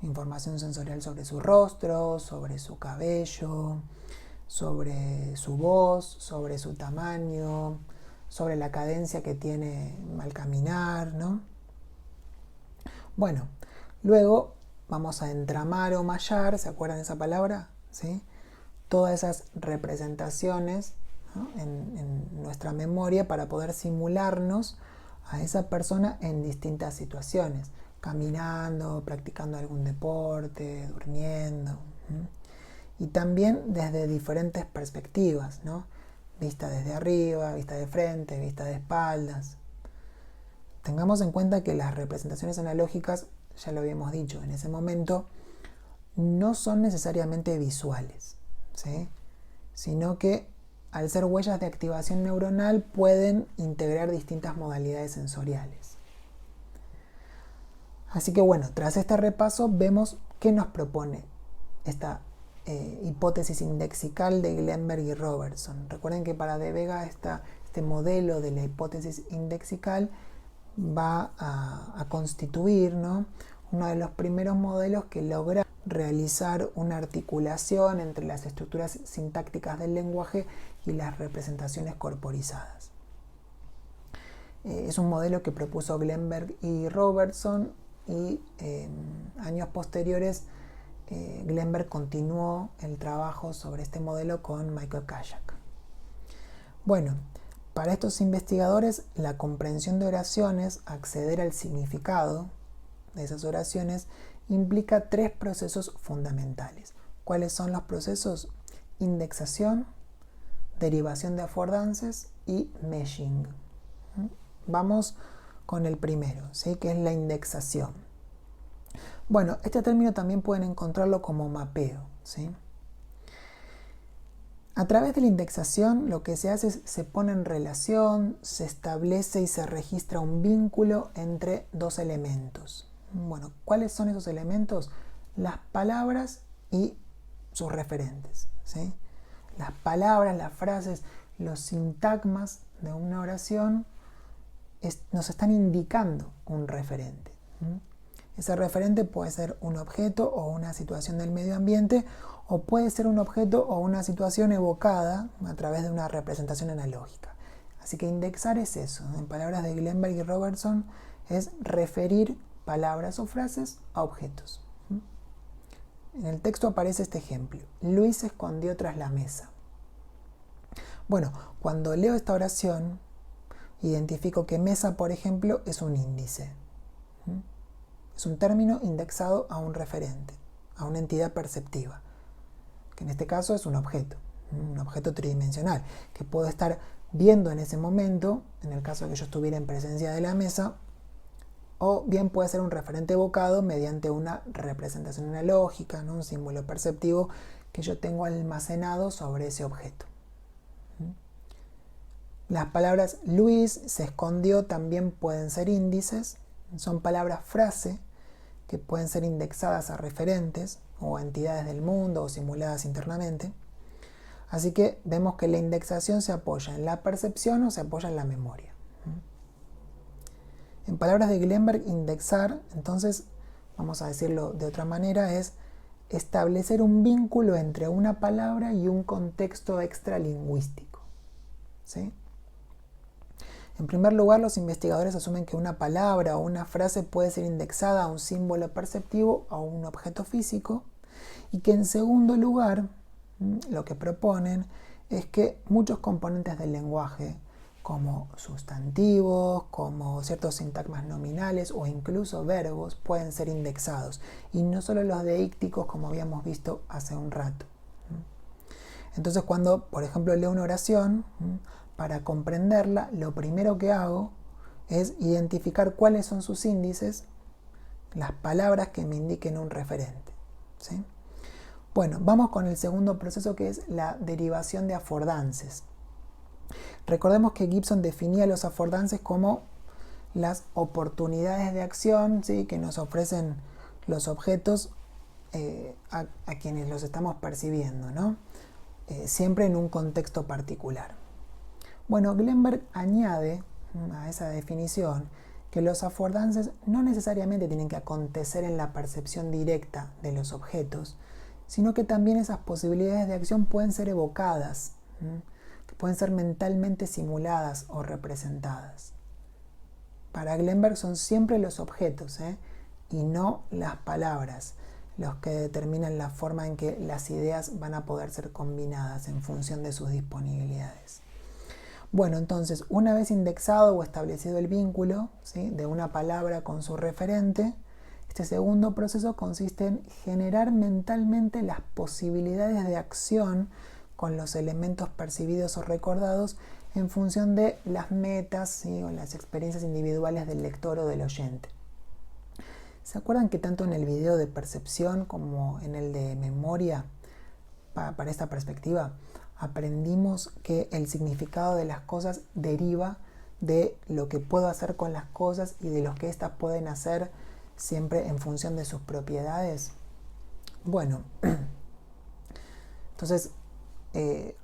Información sensorial sobre su rostro, sobre su cabello, sobre su voz, sobre su tamaño, sobre la cadencia que tiene al caminar, ¿no? Bueno, luego vamos a entramar o mallar, ¿se acuerdan de esa palabra? ¿Sí? Todas esas representaciones, ¿no? en nuestra memoria para poder simularnos a esa persona en distintas situaciones, caminando, practicando algún deporte, durmiendo, y también desde diferentes perspectivas, ¿no? Vista desde arriba, vista de frente, vista de espaldas. Tengamos en cuenta que las representaciones analógicas, ya lo habíamos dicho en ese momento, no son necesariamente visuales, ¿sí? Sino que al ser huellas de activación neuronal pueden integrar distintas modalidades sensoriales. Así que bueno, tras este repaso vemos qué nos propone esta hipótesis indexical de Glenberg y Robertson. Recuerden que para De Vega esta este modelo de la hipótesis indexical va a constituir, ¿no?, uno de los primeros modelos que logra realizar una articulación entre las estructuras sintácticas del lenguaje y las representaciones corporizadas. Es un modelo que propuso Glenberg y Robertson, y años posteriores Glenberg continuó el trabajo sobre este modelo con Michael Kayak. Bueno, para estos investigadores, la comprensión de oraciones, acceder al significado de esas oraciones, implica tres procesos fundamentales. ¿Cuáles son los procesos? Indexación, derivación de afordances y meshing. Vamos con el primero, ¿sí?, que es la indexación. Bueno, este término también pueden encontrarlo como mapeo, ¿sí? A través de la indexación lo que se hace es se pone en relación, se establece y se registra un vínculo entre dos elementos. Bueno, ¿cuáles son esos elementos? Las palabras y sus referentes, ¿sí? Las palabras, las frases, los sintagmas de una oración nos están indicando un referente. Ese referente puede ser un objeto o una situación del medio ambiente, o puede ser un objeto o una situación evocada a través de una representación analógica. Así que indexar es eso. En palabras de Glenberg y Robertson, es referir palabras o frases a objetos. En el texto aparece este ejemplo: Luis se escondió tras la mesa. Bueno, cuando leo esta oración, identifico que mesa, por ejemplo, es un índice. Es un término indexado a un referente, a una entidad perceptiva, que en este caso es un objeto tridimensional, que puedo estar viendo en ese momento, en el caso de que yo estuviera en presencia de la mesa, o bien puede ser un referente evocado mediante una representación analógica, ¿no?, un símbolo perceptivo que yo tengo almacenado sobre ese objeto. Las palabras Luis se escondió también pueden ser índices, son palabras frase que pueden ser indexadas a referentes o a entidades del mundo o simuladas internamente. Así que vemos que la indexación se apoya en la percepción o se apoya en la memoria. En palabras de Glenberg, indexar, entonces, vamos a decirlo de otra manera, es establecer un vínculo entre una palabra y un contexto extralingüístico, ¿sí? En primer lugar, los investigadores asumen que una palabra o una frase puede ser indexada a un símbolo perceptivo o a un objeto físico, y que en segundo lugar, lo que proponen es que muchos componentes del lenguaje, como sustantivos, como ciertos sintagmas nominales o incluso verbos, pueden ser indexados, y no solo los deícticos como habíamos visto hace un rato. Entonces, cuando, por ejemplo, leo una oración, para comprenderla, lo primero que hago es identificar cuáles son sus índices, las palabras que me indiquen un referente, ¿sí? Bueno, vamos con el segundo proceso, que es la derivación de afordances. Recordemos que Gibson definía los afordances como las oportunidades de acción, ¿sí?, que nos ofrecen los objetos a quienes los estamos percibiendo, ¿no? Siempre en un contexto particular. Bueno, Glenberg añade a esa definición que los afordances no necesariamente tienen que acontecer en la percepción directa de los objetos, sino que también esas posibilidades de acción pueden ser evocadas, que pueden ser mentalmente simuladas o representadas. Para Glenberg son siempre los objetos, y no las palabras, los que determinan la forma en que las ideas van a poder ser combinadas en función de sus disponibilidades. Bueno, entonces, una vez indexado o establecido el vínculo, ¿sí?, de una palabra con su referente, este segundo proceso consiste en generar mentalmente las posibilidades de acción con los elementos percibidos o recordados en función de las metas, ¿sí?, o las experiencias individuales del lector o del oyente. ¿Se acuerdan que tanto en el video de percepción como en el de memoria, para esta perspectiva, aprendimos que el significado de las cosas deriva de lo que puedo hacer con las cosas y de lo que éstas pueden hacer siempre en función de sus propiedades? Bueno, entonces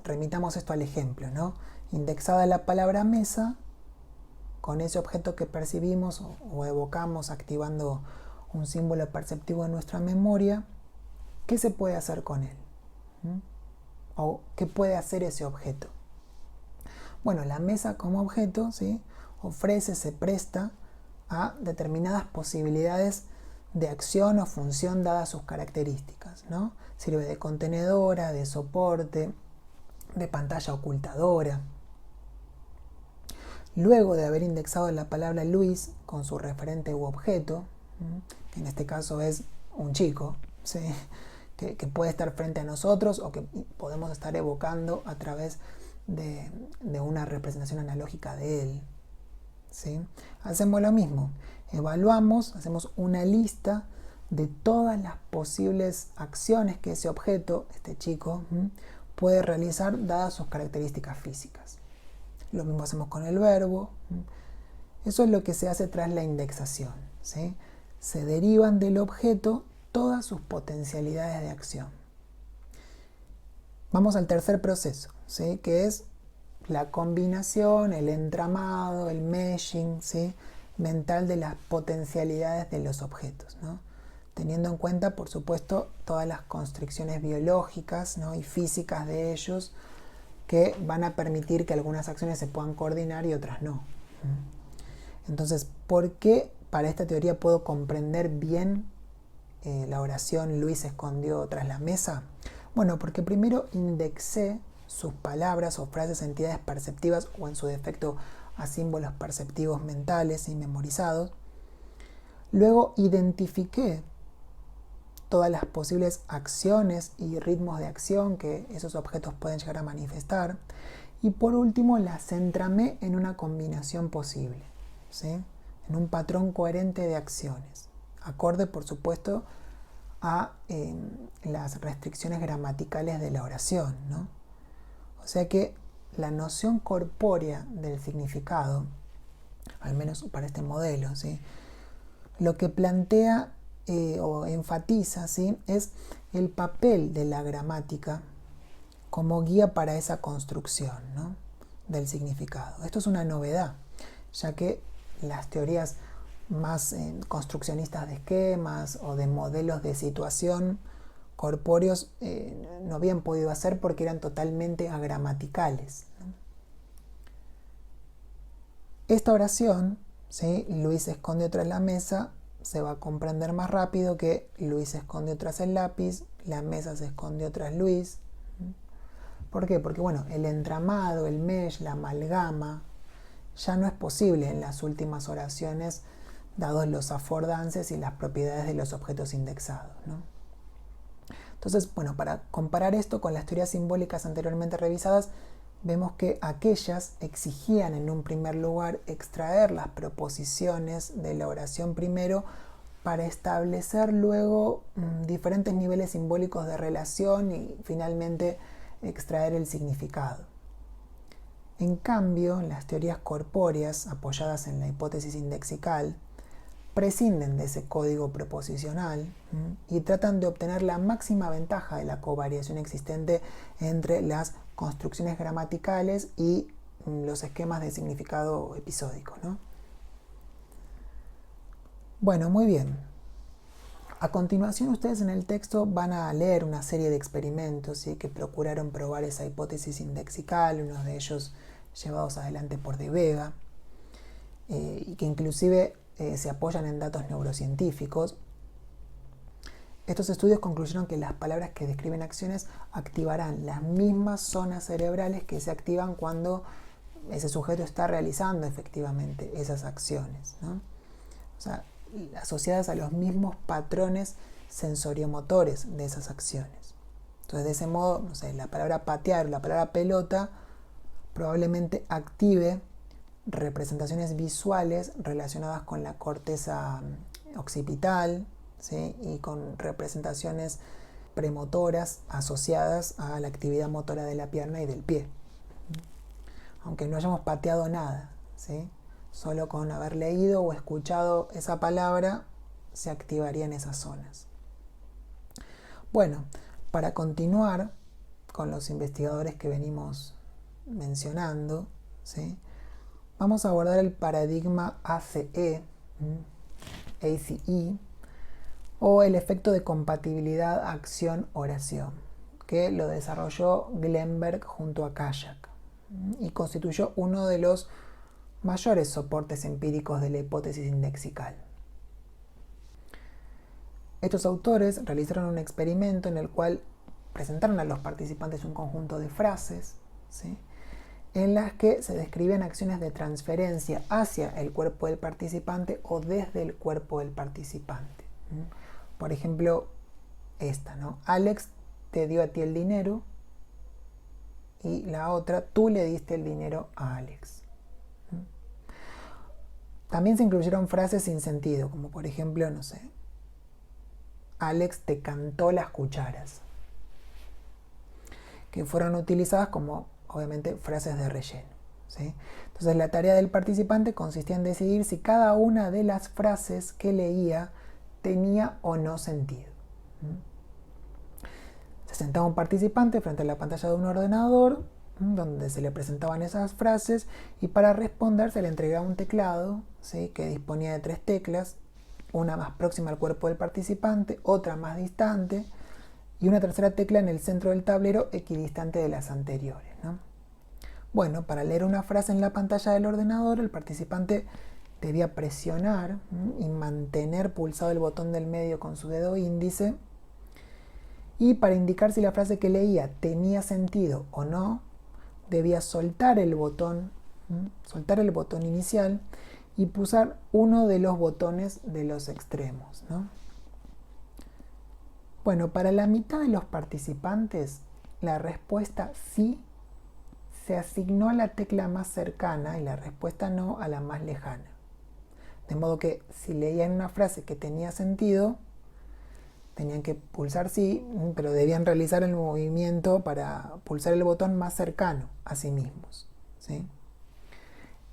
remitamos esto al ejemplo, ¿no? Indexada la palabra mesa, con ese objeto que percibimos o evocamos activando un símbolo perceptivo en nuestra memoria, ¿qué se puede hacer con él? ¿O qué puede hacer ese objeto? Bueno, la mesa como objeto, ¿sí?, ofrece, se presta a determinadas posibilidades de acción o función dadas sus características, ¿no? Sirve de contenedora, de soporte, de pantalla ocultadora. Luego de haber indexado la palabra Luis con su referente u objeto, que en este caso es un chico, ¿sí?, que puede estar frente a nosotros o que podemos estar evocando a través de una representación analógica de él, ¿sí? Hacemos lo mismo, evaluamos, hacemos una lista de todas las posibles acciones que ese objeto, este chico, puede realizar dadas sus características físicas. Lo mismo hacemos con el verbo. Eso es lo que se hace tras la indexación, ¿sí? Se derivan del objeto todas sus potencialidades de acción. Vamos al tercer proceso, ¿sí?, que es la combinación, el entramado, el meshing, ¿sí?, mental de las potencialidades de los objetos, ¿no? Teniendo en cuenta, por supuesto, todas las constricciones biológicas, ¿no?, y físicas de ellos, que van a permitir que algunas acciones se puedan coordinar y otras no. Entonces, ¿por qué para esta teoría puedo comprender bien la oración Luis se escondió tras la mesa? Bueno, porque primero indexé sus palabras o frases a entidades perceptivas o en su defecto a símbolos perceptivos mentales y memorizados. Luego identifiqué todas las posibles acciones y ritmos de acción que esos objetos pueden llegar a manifestar. Y por último, las entramé en una combinación posible, ¿sí?, en un patrón coherente de acciones, acorde, por supuesto, a las restricciones gramaticales de la oración, ¿no? O sea que la noción corpórea del significado, al menos para este modelo, ¿sí?, lo que plantea o enfatiza, ¿sí?, es el papel de la gramática como guía para esa construcción, ¿no?, del significado. Esto es una novedad, ya que las teorías más construccionistas de esquemas o de modelos de situación corpóreos no habían podido hacer porque eran totalmente agramaticales, ¿no? Esta oración, ¿sí?, Luis se escondió tras la mesa, se va a comprender más rápido que Luis se escondió tras el lápiz, la mesa se escondió tras Luis. ¿Por qué? Porque bueno, el entramado, el mesh, la amalgama, ya no es posible en las últimas oraciones, dados los affordances y las propiedades de los objetos indexados, ¿no? Entonces, bueno, para comparar esto con las teorías simbólicas anteriormente revisadas, vemos que aquellas exigían en un primer lugar extraer las proposiciones de la oración primero para establecer luego diferentes niveles simbólicos de relación y finalmente extraer el significado. En cambio, las teorías corpóreas apoyadas en la hipótesis indexical prescinden de ese código proposicional y tratan de obtener la máxima ventaja de la covariación existente entre las construcciones gramaticales y los esquemas de significado episódico, ¿no? Bueno, muy bien. A continuación, ustedes en el texto van a leer una serie de experimentos, ¿sí?, que procuraron probar esa hipótesis indexical, unos de ellos llevados adelante por De Vega, y que inclusive se apoyan en datos neurocientíficos. Estos estudios concluyeron que las palabras que describen acciones activarán las mismas zonas cerebrales que se activan cuando ese sujeto está realizando efectivamente esas acciones, ¿no? O sea, asociadas a los mismos patrones sensoriomotores de esas acciones. Entonces, de ese modo, no sé, la palabra patear o la palabra pelota probablemente active representaciones visuales relacionadas con la corteza occipital, ¿sí?, y con representaciones premotoras asociadas a la actividad motora de la pierna y del pie. Aunque no hayamos pateado nada, ¿sí?, solo con haber leído o escuchado esa palabra se activarían esas zonas. Bueno, para continuar con los investigadores que venimos mencionando, ¿sí? Vamos a abordar el paradigma ACE, ACE, o el efecto de compatibilidad acción-oración, que lo desarrolló Glenberg junto a Kayak y constituyó uno de los mayores soportes empíricos de la hipótesis indexical. Estos autores realizaron un experimento en el cual presentaron a los participantes un conjunto de frases, ¿sí?, en las que se describían acciones de transferencia hacia el cuerpo del participante o desde el cuerpo del participante. Por ejemplo, esta, ¿no? Alex te dio a ti el dinero, y la otra, tú le diste el dinero a Alex. También se incluyeron frases sin sentido, como por ejemplo, no sé, Alex te cantó las cucharas, que fueron utilizadas como, obviamente, frases de relleno, ¿sí? Entonces la tarea del participante consistía en decidir si cada una de las frases que leía tenía o no sentido. Se sentaba un participante frente a la pantalla de un ordenador donde se le presentaban esas frases, y para responder se le entregaba un teclado, ¿sí?, que disponía de 3 teclas, una más próxima al cuerpo del participante, otra más distante y una tercera tecla en el centro del tablero equidistante de las anteriores, ¿no? Bueno, para leer una frase en la pantalla del ordenador, el participante debía presionar y mantener pulsado el botón del medio con su dedo índice, y para indicar si la frase que leía tenía sentido o no, debía soltar el botón inicial y pulsar uno de los botones de los extremos, ¿no? Bueno, para la mitad de los participantes, la respuesta sí se asignó a la tecla más cercana y la respuesta no a la más lejana. De modo que si leían una frase que tenía sentido, tenían que pulsar sí, pero debían realizar el movimiento para pulsar el botón más cercano a sí mismos, ¿sí?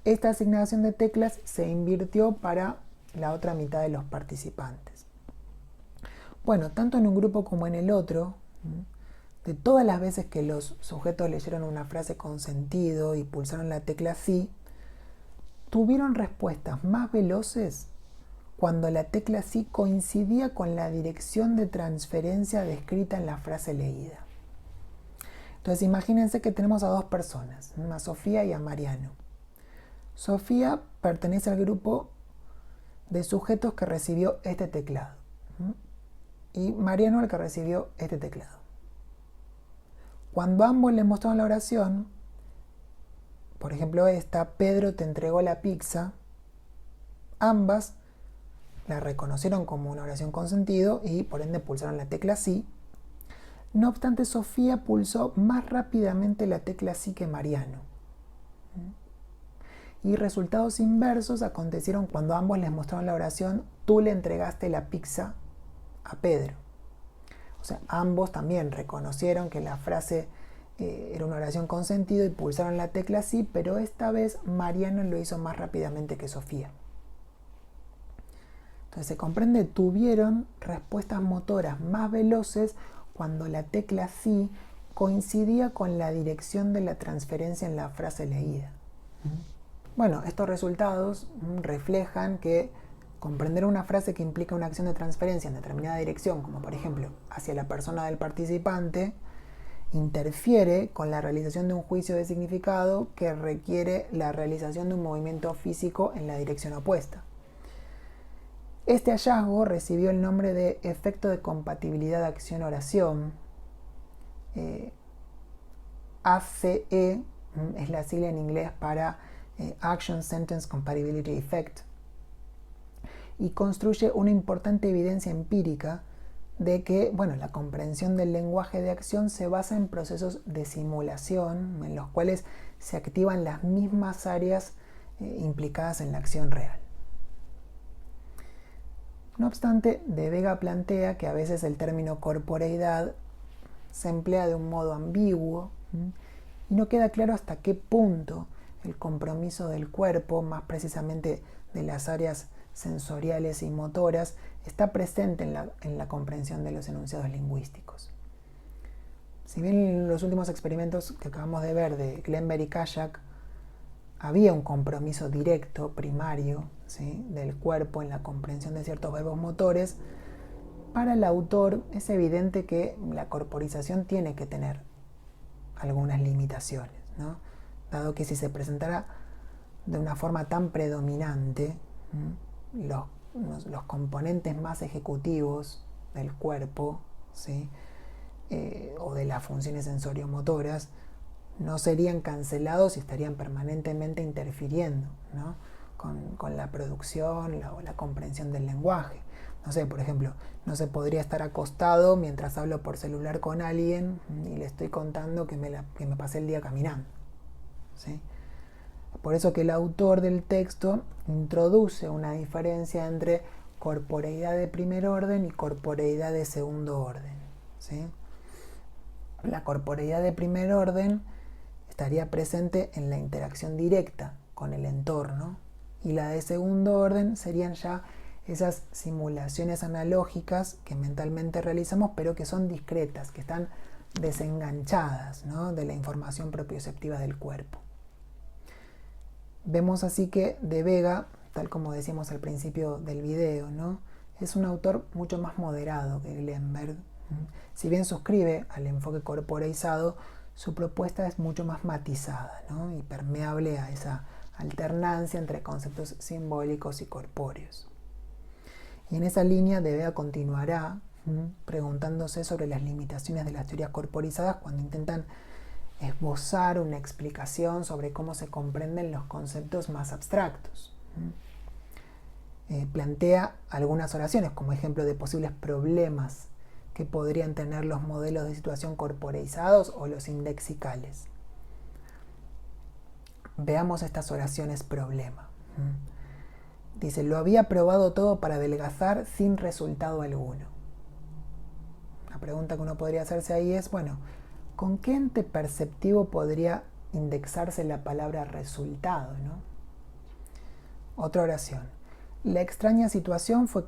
Esta asignación de teclas se invirtió para la otra mitad de los participantes. Bueno, tanto en un grupo como en el otro, de todas las veces que los sujetos leyeron una frase con sentido y pulsaron la tecla sí, tuvieron respuestas más veloces cuando la tecla sí coincidía con la dirección de transferencia descrita en la frase leída. Entonces imagínense que tenemos a 2 personas, a Sofía y a Mariano. Sofía pertenece al grupo de sujetos que recibió este teclado, y Mariano al que recibió este teclado. Cuando ambos le mostraron la oración, por ejemplo esta, Pedro te entregó la pizza, ambas la reconocieron como una oración con sentido y por ende pulsaron la tecla sí. No obstante, Sofía pulsó más rápidamente la tecla sí que Mariano. Y resultados inversos acontecieron cuando ambos les mostraron la oración, tú le entregaste la pizza a Pedro. O sea, ambos también reconocieron que la frase era una oración con sentido y pulsaron la tecla sí, pero esta vez Mariano lo hizo más rápidamente que Sofía. Entonces se comprende, tuvieron respuestas motoras más veloces cuando la tecla sí coincidía con la dirección de la transferencia en la frase leída. Bueno, estos resultados reflejan que comprender una frase que implica una acción de transferencia en determinada dirección, como por ejemplo hacia la persona del participante, interfiere con la realización de un juicio de significado que requiere la realización de un movimiento físico en la dirección opuesta. Este hallazgo recibió el nombre de efecto de compatibilidad acción-oración. ACE es la sigla en inglés para Action Sentence Compatibility Effect, y construye una importante evidencia empírica de que, bueno, la comprensión del lenguaje de acción se basa en procesos de simulación en los cuales se activan las mismas áreas implicadas en la acción real. No obstante, De Vega plantea que a veces el término corporeidad se emplea de un modo ambiguo y no queda claro hasta qué punto el compromiso del cuerpo, más precisamente de las áreas sensoriales y motoras, está presente en la comprensión de los enunciados lingüísticos. Si bien en los últimos experimentos que acabamos de ver de Glenberg y Kayak había un compromiso directo, primario, ¿sí?, del cuerpo en la comprensión de ciertos verbos motores, para el autor es evidente que la corporización tiene que tener algunas limitaciones, ¿no? Dado que si se presentara de una forma tan predominante, los componentes más ejecutivos del cuerpo, ¿sí?, o de las funciones sensoriomotoras, no serían cancelados y estarían permanentemente interfiriendo, ¿no?, con la producción o la comprensión del lenguaje. No sé, por ejemplo, no se podría estar acostado mientras hablo por celular con alguien y le estoy contando que me pasé el día caminando, ¿sí? Por eso que el autor del texto introduce una diferencia entre corporeidad de primer orden y corporeidad de segundo orden, ¿sí? La corporeidad de primer orden estaría presente en la interacción directa con el entorno, y la de segundo orden serían ya esas simulaciones analógicas que mentalmente realizamos, pero que son discretas, que están desenganchadas, ¿no?, de la información propioceptiva del cuerpo. Vemos así que De Vega, tal como decíamos al principio del video, ¿no?, es un autor mucho más moderado que Glenberg. Si bien suscribe al enfoque corporeizado, su propuesta es mucho más matizada, ¿no?, y permeable a esa alternancia entre conceptos simbólicos y corpóreos. Y en esa línea De Vega continuará preguntándose sobre las limitaciones de las teorías corporizadas cuando intentan esbozar una explicación sobre cómo se comprenden los conceptos más abstractos. Plantea algunas oraciones como ejemplo de posibles problemas que podrían tener los modelos de situación corporeizados o los indexicales. Veamos estas oraciones problema. Dice: lo había probado todo para adelgazar sin resultado alguno. La pregunta que uno podría hacerse ahí es, bueno, ¿con qué ente perceptivo podría indexarse la palabra resultado, ¿no? Otra oración: la extraña situación fue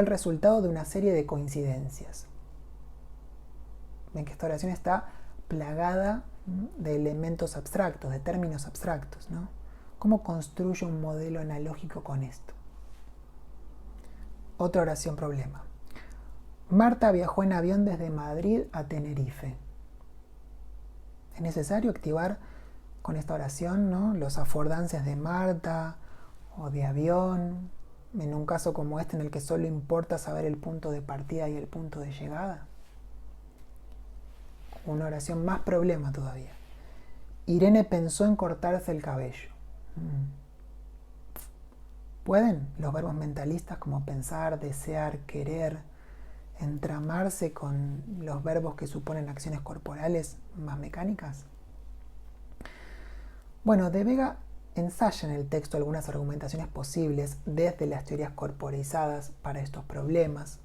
el resultado de una serie de coincidencias. Ven que esta oración está plagada de elementos abstractos, de términos abstractos, ¿no? ¿Cómo construyo un modelo analógico con esto? Otra oración problema: Marta viajó en avión desde Madrid a Tenerife. Es necesario activar con esta oración, ¿no?, los affordances de Marta o de avión, en un caso como este en el que solo importa saber el punto de partida y el punto de llegada. Una oración más problema todavía: Irene pensó en cortarse el cabello. ¿Pueden los verbos mentalistas como pensar, desear, querer entramarse con los verbos que suponen acciones corporales más mecánicas? Bueno, De Vega ensaya en el texto algunas argumentaciones posibles desde las teorías corporizadas para estos problemas.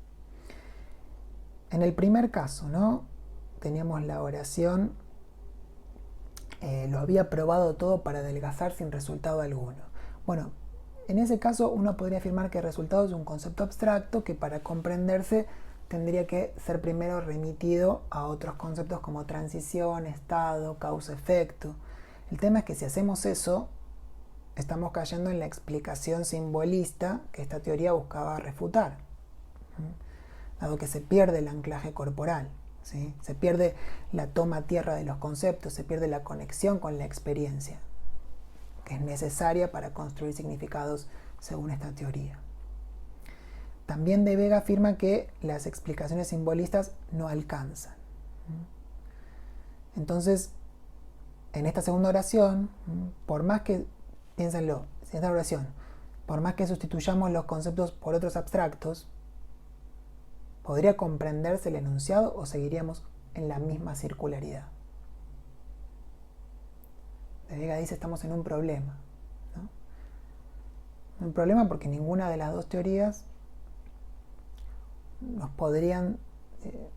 En el primer caso, ¿no?, teníamos la oración: lo había probado todo para adelgazar sin resultado alguno. Bueno, en ese caso uno podría afirmar que el resultado es un concepto abstracto que para comprenderse tendría que ser primero remitido a otros conceptos como transición, estado, causa-efecto. El tema es que si hacemos eso, estamos cayendo en la explicación simbolista que esta teoría buscaba refutar, dado que se pierde el anclaje corporal, ¿sí? Se pierde la toma a tierra de los conceptos, se pierde la conexión con la experiencia, que es necesaria para construir significados según esta teoría. También De Vega afirma que las explicaciones simbolistas no alcanzan. Entonces, en esta segunda oración, por más que, piénsenlo, en esta oración, por más que sustituyamos los conceptos por otros abstractos, ¿podría comprenderse el enunciado o seguiríamos en la misma circularidad? De Vega dice: estamos en un problema, ¿no? Un problema porque ninguna de las dos teorías nos podrían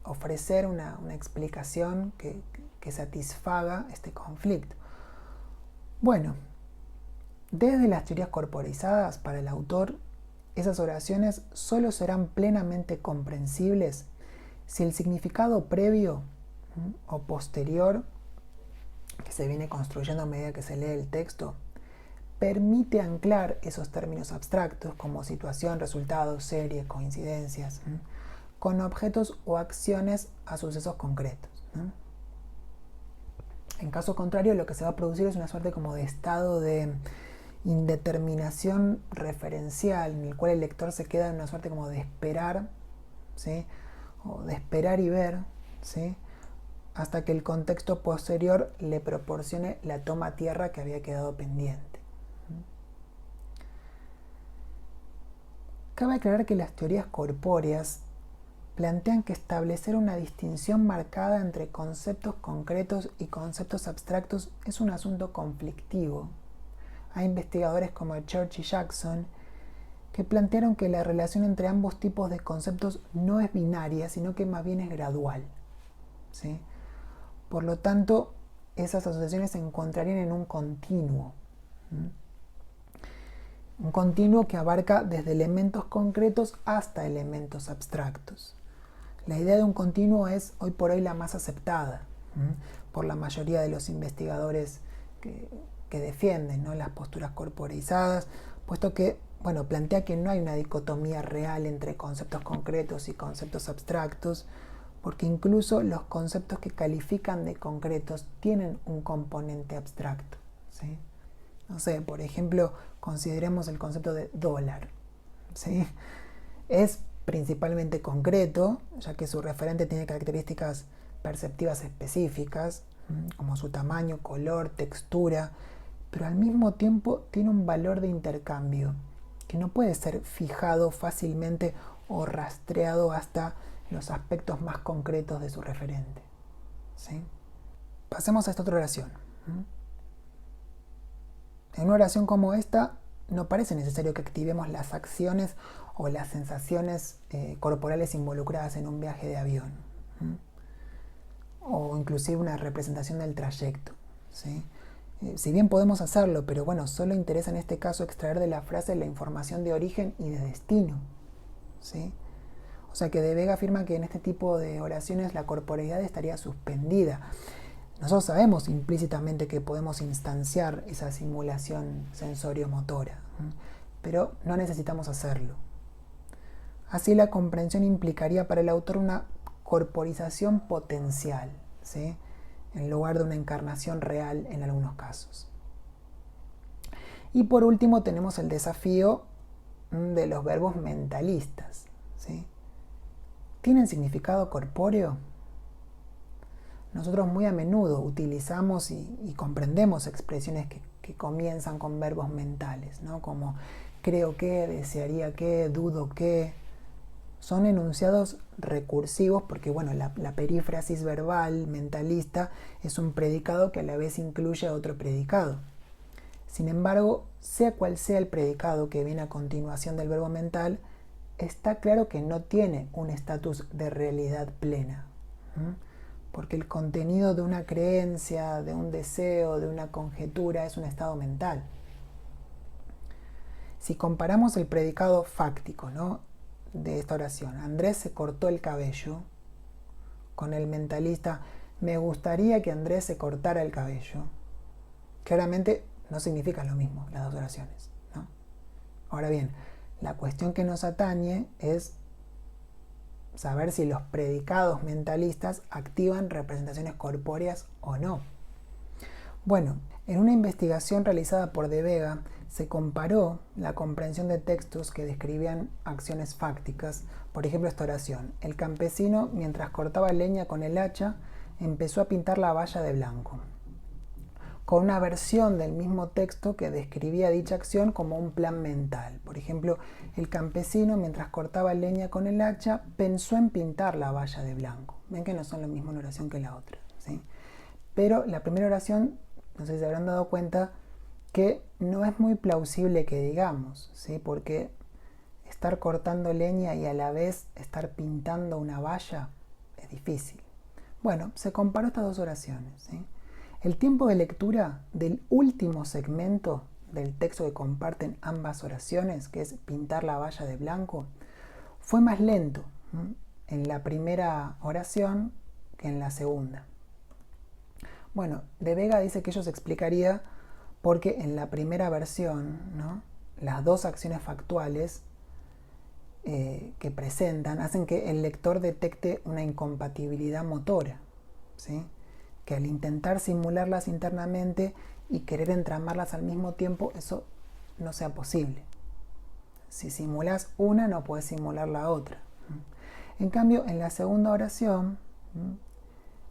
ofrecer una explicación que satisfaga este conflicto. Bueno, desde las teorías corporizadas, para el autor, esas oraciones solo serán plenamente comprensibles si el significado previo o posterior, que se viene construyendo a medida que se lee el texto, permite anclar esos términos abstractos como situación, resultado, serie, coincidencias, con objetos o acciones a sucesos concretos. En caso contrario, lo que se va a producir es una suerte como de estado de indeterminación referencial, en el cual el lector se queda en una suerte como de esperar, ¿sí? O de esperar y ver, ¿sí? Hasta que el contexto posterior le proporcione la toma a tierra que había quedado pendiente. Cabe aclarar que las teorías corpóreas plantean que establecer una distinción marcada entre conceptos concretos y conceptos abstractos es un asunto conflictivo. Hay investigadores como Church y Jackson que plantearon que la relación entre ambos tipos de conceptos no es binaria, sino que más bien es gradual, ¿sí? Por lo tanto, esas asociaciones se encontrarían en un continuo. Un continuo que abarca desde elementos concretos hasta elementos abstractos. La idea de un continuo es hoy por hoy la más aceptada por la mayoría de los investigadores que defienden, ¿no?, las posturas corporeizadas, puesto que plantea que no hay una dicotomía real entre conceptos concretos y conceptos abstractos, porque incluso los conceptos que califican de concretos tienen un componente abstracto, ¿sí? No sé, por ejemplo, consideremos el concepto de dólar, ¿sí? Es principalmente concreto, ya que su referente tiene características perceptivas específicas, como su tamaño, color, textura, pero al mismo tiempo tiene un valor de intercambio que no puede ser fijado fácilmente o rastreado hasta los aspectos más concretos de su referente, ¿sí? Pasemos a esta otra oración. En una oración como esta, no parece necesario que activemos las acciones o las sensaciones corporales involucradas en un viaje de avión, o inclusive una representación del trayecto, ¿sí? Si bien podemos hacerlo, pero solo interesa en este caso extraer de la frase la información de origen y de destino, ¿sí? O sea que De Vega afirma que en este tipo de oraciones la corporeidad estaría suspendida. Nosotros sabemos implícitamente que podemos instanciar esa simulación sensorio-motora, pero no necesitamos hacerlo. Así la comprensión implicaría para el autor una corporización potencial, ¿sí?, en lugar de una encarnación real en algunos casos. Y por último tenemos el desafío de los verbos mentalistas, ¿sí? ¿Tienen significado corpóreo? Nosotros muy a menudo utilizamos y comprendemos expresiones que comienzan con verbos mentales, ¿no? Como creo que, desearía que, dudo que. Son enunciados recursivos porque la perífrasis verbal mentalista es un predicado que a la vez incluye a otro predicado. Sin embargo, sea cual sea el predicado que viene a continuación del verbo mental, está claro que no tiene un estatus de realidad plena, porque el contenido de una creencia, de un deseo, de una conjetura es un estado mental. Si comparamos el predicado fáctico, ¿no?, de esta oración, Andrés se cortó el cabello, con el mentalista, me gustaría que Andrés se cortara el cabello, claramente no significan lo mismo las dos oraciones, ¿no? Ahora bien, la cuestión que nos atañe es saber si los predicados mentalistas activan representaciones corpóreas o no. En una investigación realizada por De Vega, se comparó la comprensión de textos que describían acciones fácticas. Por ejemplo, esta oración: el campesino, mientras cortaba leña con el hacha, empezó a pintar la valla de blanco, con una versión del mismo texto que describía dicha acción como un plan mental. Por ejemplo, el campesino, mientras cortaba leña con el hacha, pensó en pintar la valla de blanco. Ven que no son lo mismo una oración que la otra, ¿sí? Pero la primera oración, no sé si se habrán dado cuenta, que no es muy plausible que digamos, ¿sí? Porque estar cortando leña y a la vez estar pintando una valla es difícil. Se comparó estas dos oraciones, ¿sí? El tiempo de lectura del último segmento del texto que comparten ambas oraciones, que es pintar la valla de blanco, fue más lento en la primera oración que en la segunda. Bueno, De Vega dice que ello se explicaría porque en la primera versión, ¿no?, las dos acciones factuales que presentan hacen que el lector detecte una incompatibilidad motora, ¿sí?, que al intentar simularlas internamente y querer entramarlas al mismo tiempo, eso no sea posible. Si simulas una, no puedes simular la otra. En cambio, en la segunda oración,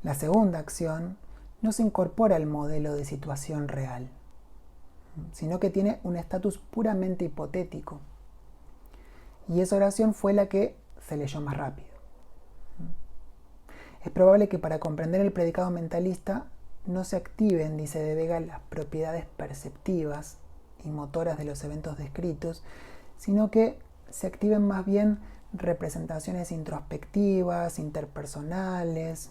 la segunda acción no se incorpora al modelo de situación real, sino que tiene un estatus puramente hipotético. Y esa oración fue la que se leyó más rápido. Es probable que para comprender el predicado mentalista no se activen, dice De Vega, las propiedades perceptivas y motoras de los eventos descritos, sino que se activen más bien representaciones introspectivas, interpersonales,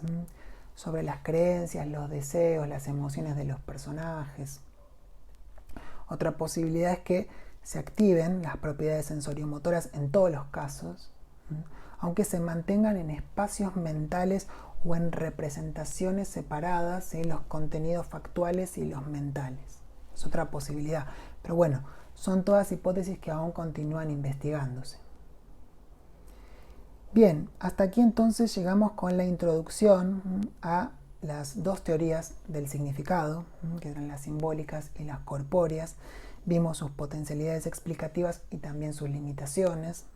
sobre las creencias, los deseos, las emociones de los personajes. Otra posibilidad es que se activen las propiedades sensoriomotoras en todos los casos, aunque se mantengan en espacios mentales o en representaciones separadas, ¿sí?, los contenidos factuales y los mentales. Es otra posibilidad. Pero bueno, son todas hipótesis que aún continúan investigándose. Bien, hasta aquí entonces llegamos con la introducción a las dos teorías del significado, que eran las simbólicas y las corpóreas. Vimos sus potencialidades explicativas y también sus limitaciones.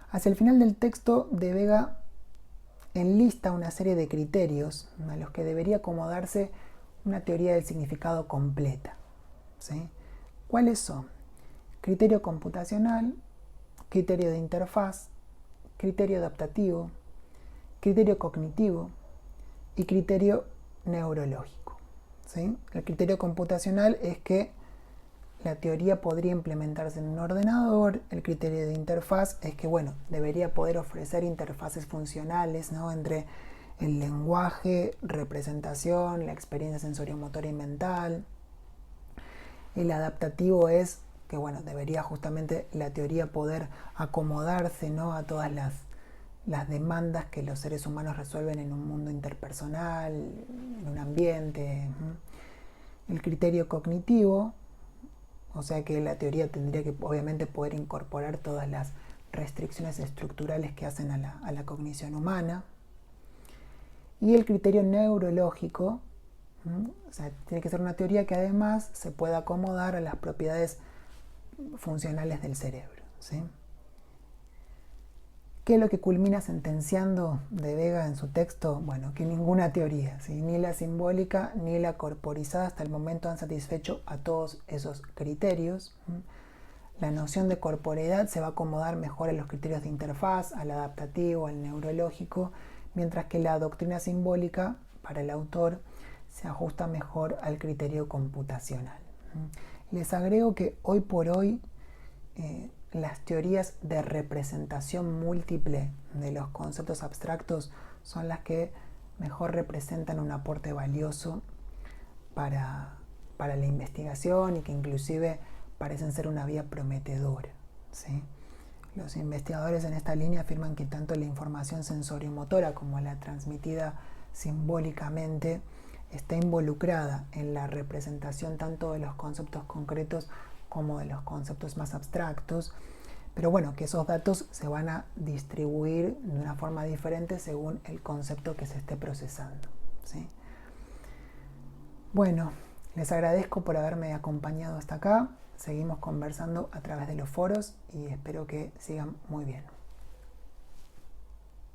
Hacia el final del texto, De Vega enlista una serie de criterios a los que debería acomodarse una teoría del significado completa, ¿sí? ¿Cuáles son? Criterio computacional, criterio de interfaz, criterio adaptativo, criterio cognitivo y criterio neurológico, ¿sí? El criterio computacional es que la teoría podría implementarse en un ordenador. El criterio de interfaz es que, bueno, debería poder ofrecer interfaces funcionales, ¿no?, entre el lenguaje, representación, la experiencia sensoriomotora y mental. El adaptativo es que, bueno, debería justamente la teoría poder acomodarse, ¿no?, a todas las demandas que los seres humanos resuelven en un mundo interpersonal, en un ambiente. El criterio cognitivo, o sea que la teoría tendría que obviamente poder incorporar todas las restricciones estructurales que hacen a la cognición humana. Y el criterio neurológico, o sea, tiene que ser una teoría que además se pueda acomodar a las propiedades funcionales del cerebro, ¿sí? ¿Qué es lo que culmina sentenciando De Vega en su texto? Bueno, que ninguna teoría, ¿sí?, ni la simbólica ni la corporizada hasta el momento han satisfecho a todos esos criterios. La noción de corporeidad se va a acomodar mejor a los criterios de interfaz, al adaptativo, al neurológico, mientras que la doctrina simbólica, para el autor, se ajusta mejor al criterio computacional. Les agrego que hoy por hoy las teorías de representación múltiple de los conceptos abstractos son las que mejor representan un aporte valioso para la investigación y que inclusive parecen ser una vía prometedora, ¿sí? Los investigadores en esta línea afirman que tanto la información sensoriomotora como la transmitida simbólicamente está involucrada en la representación tanto de los conceptos concretos como de los conceptos más abstractos, pero bueno, que esos datos se van a distribuir de una forma diferente según el concepto que se esté procesando, ¿sí? Bueno, les agradezco por haberme acompañado hasta acá. Seguimos conversando a través de los foros y espero que sigan muy bien.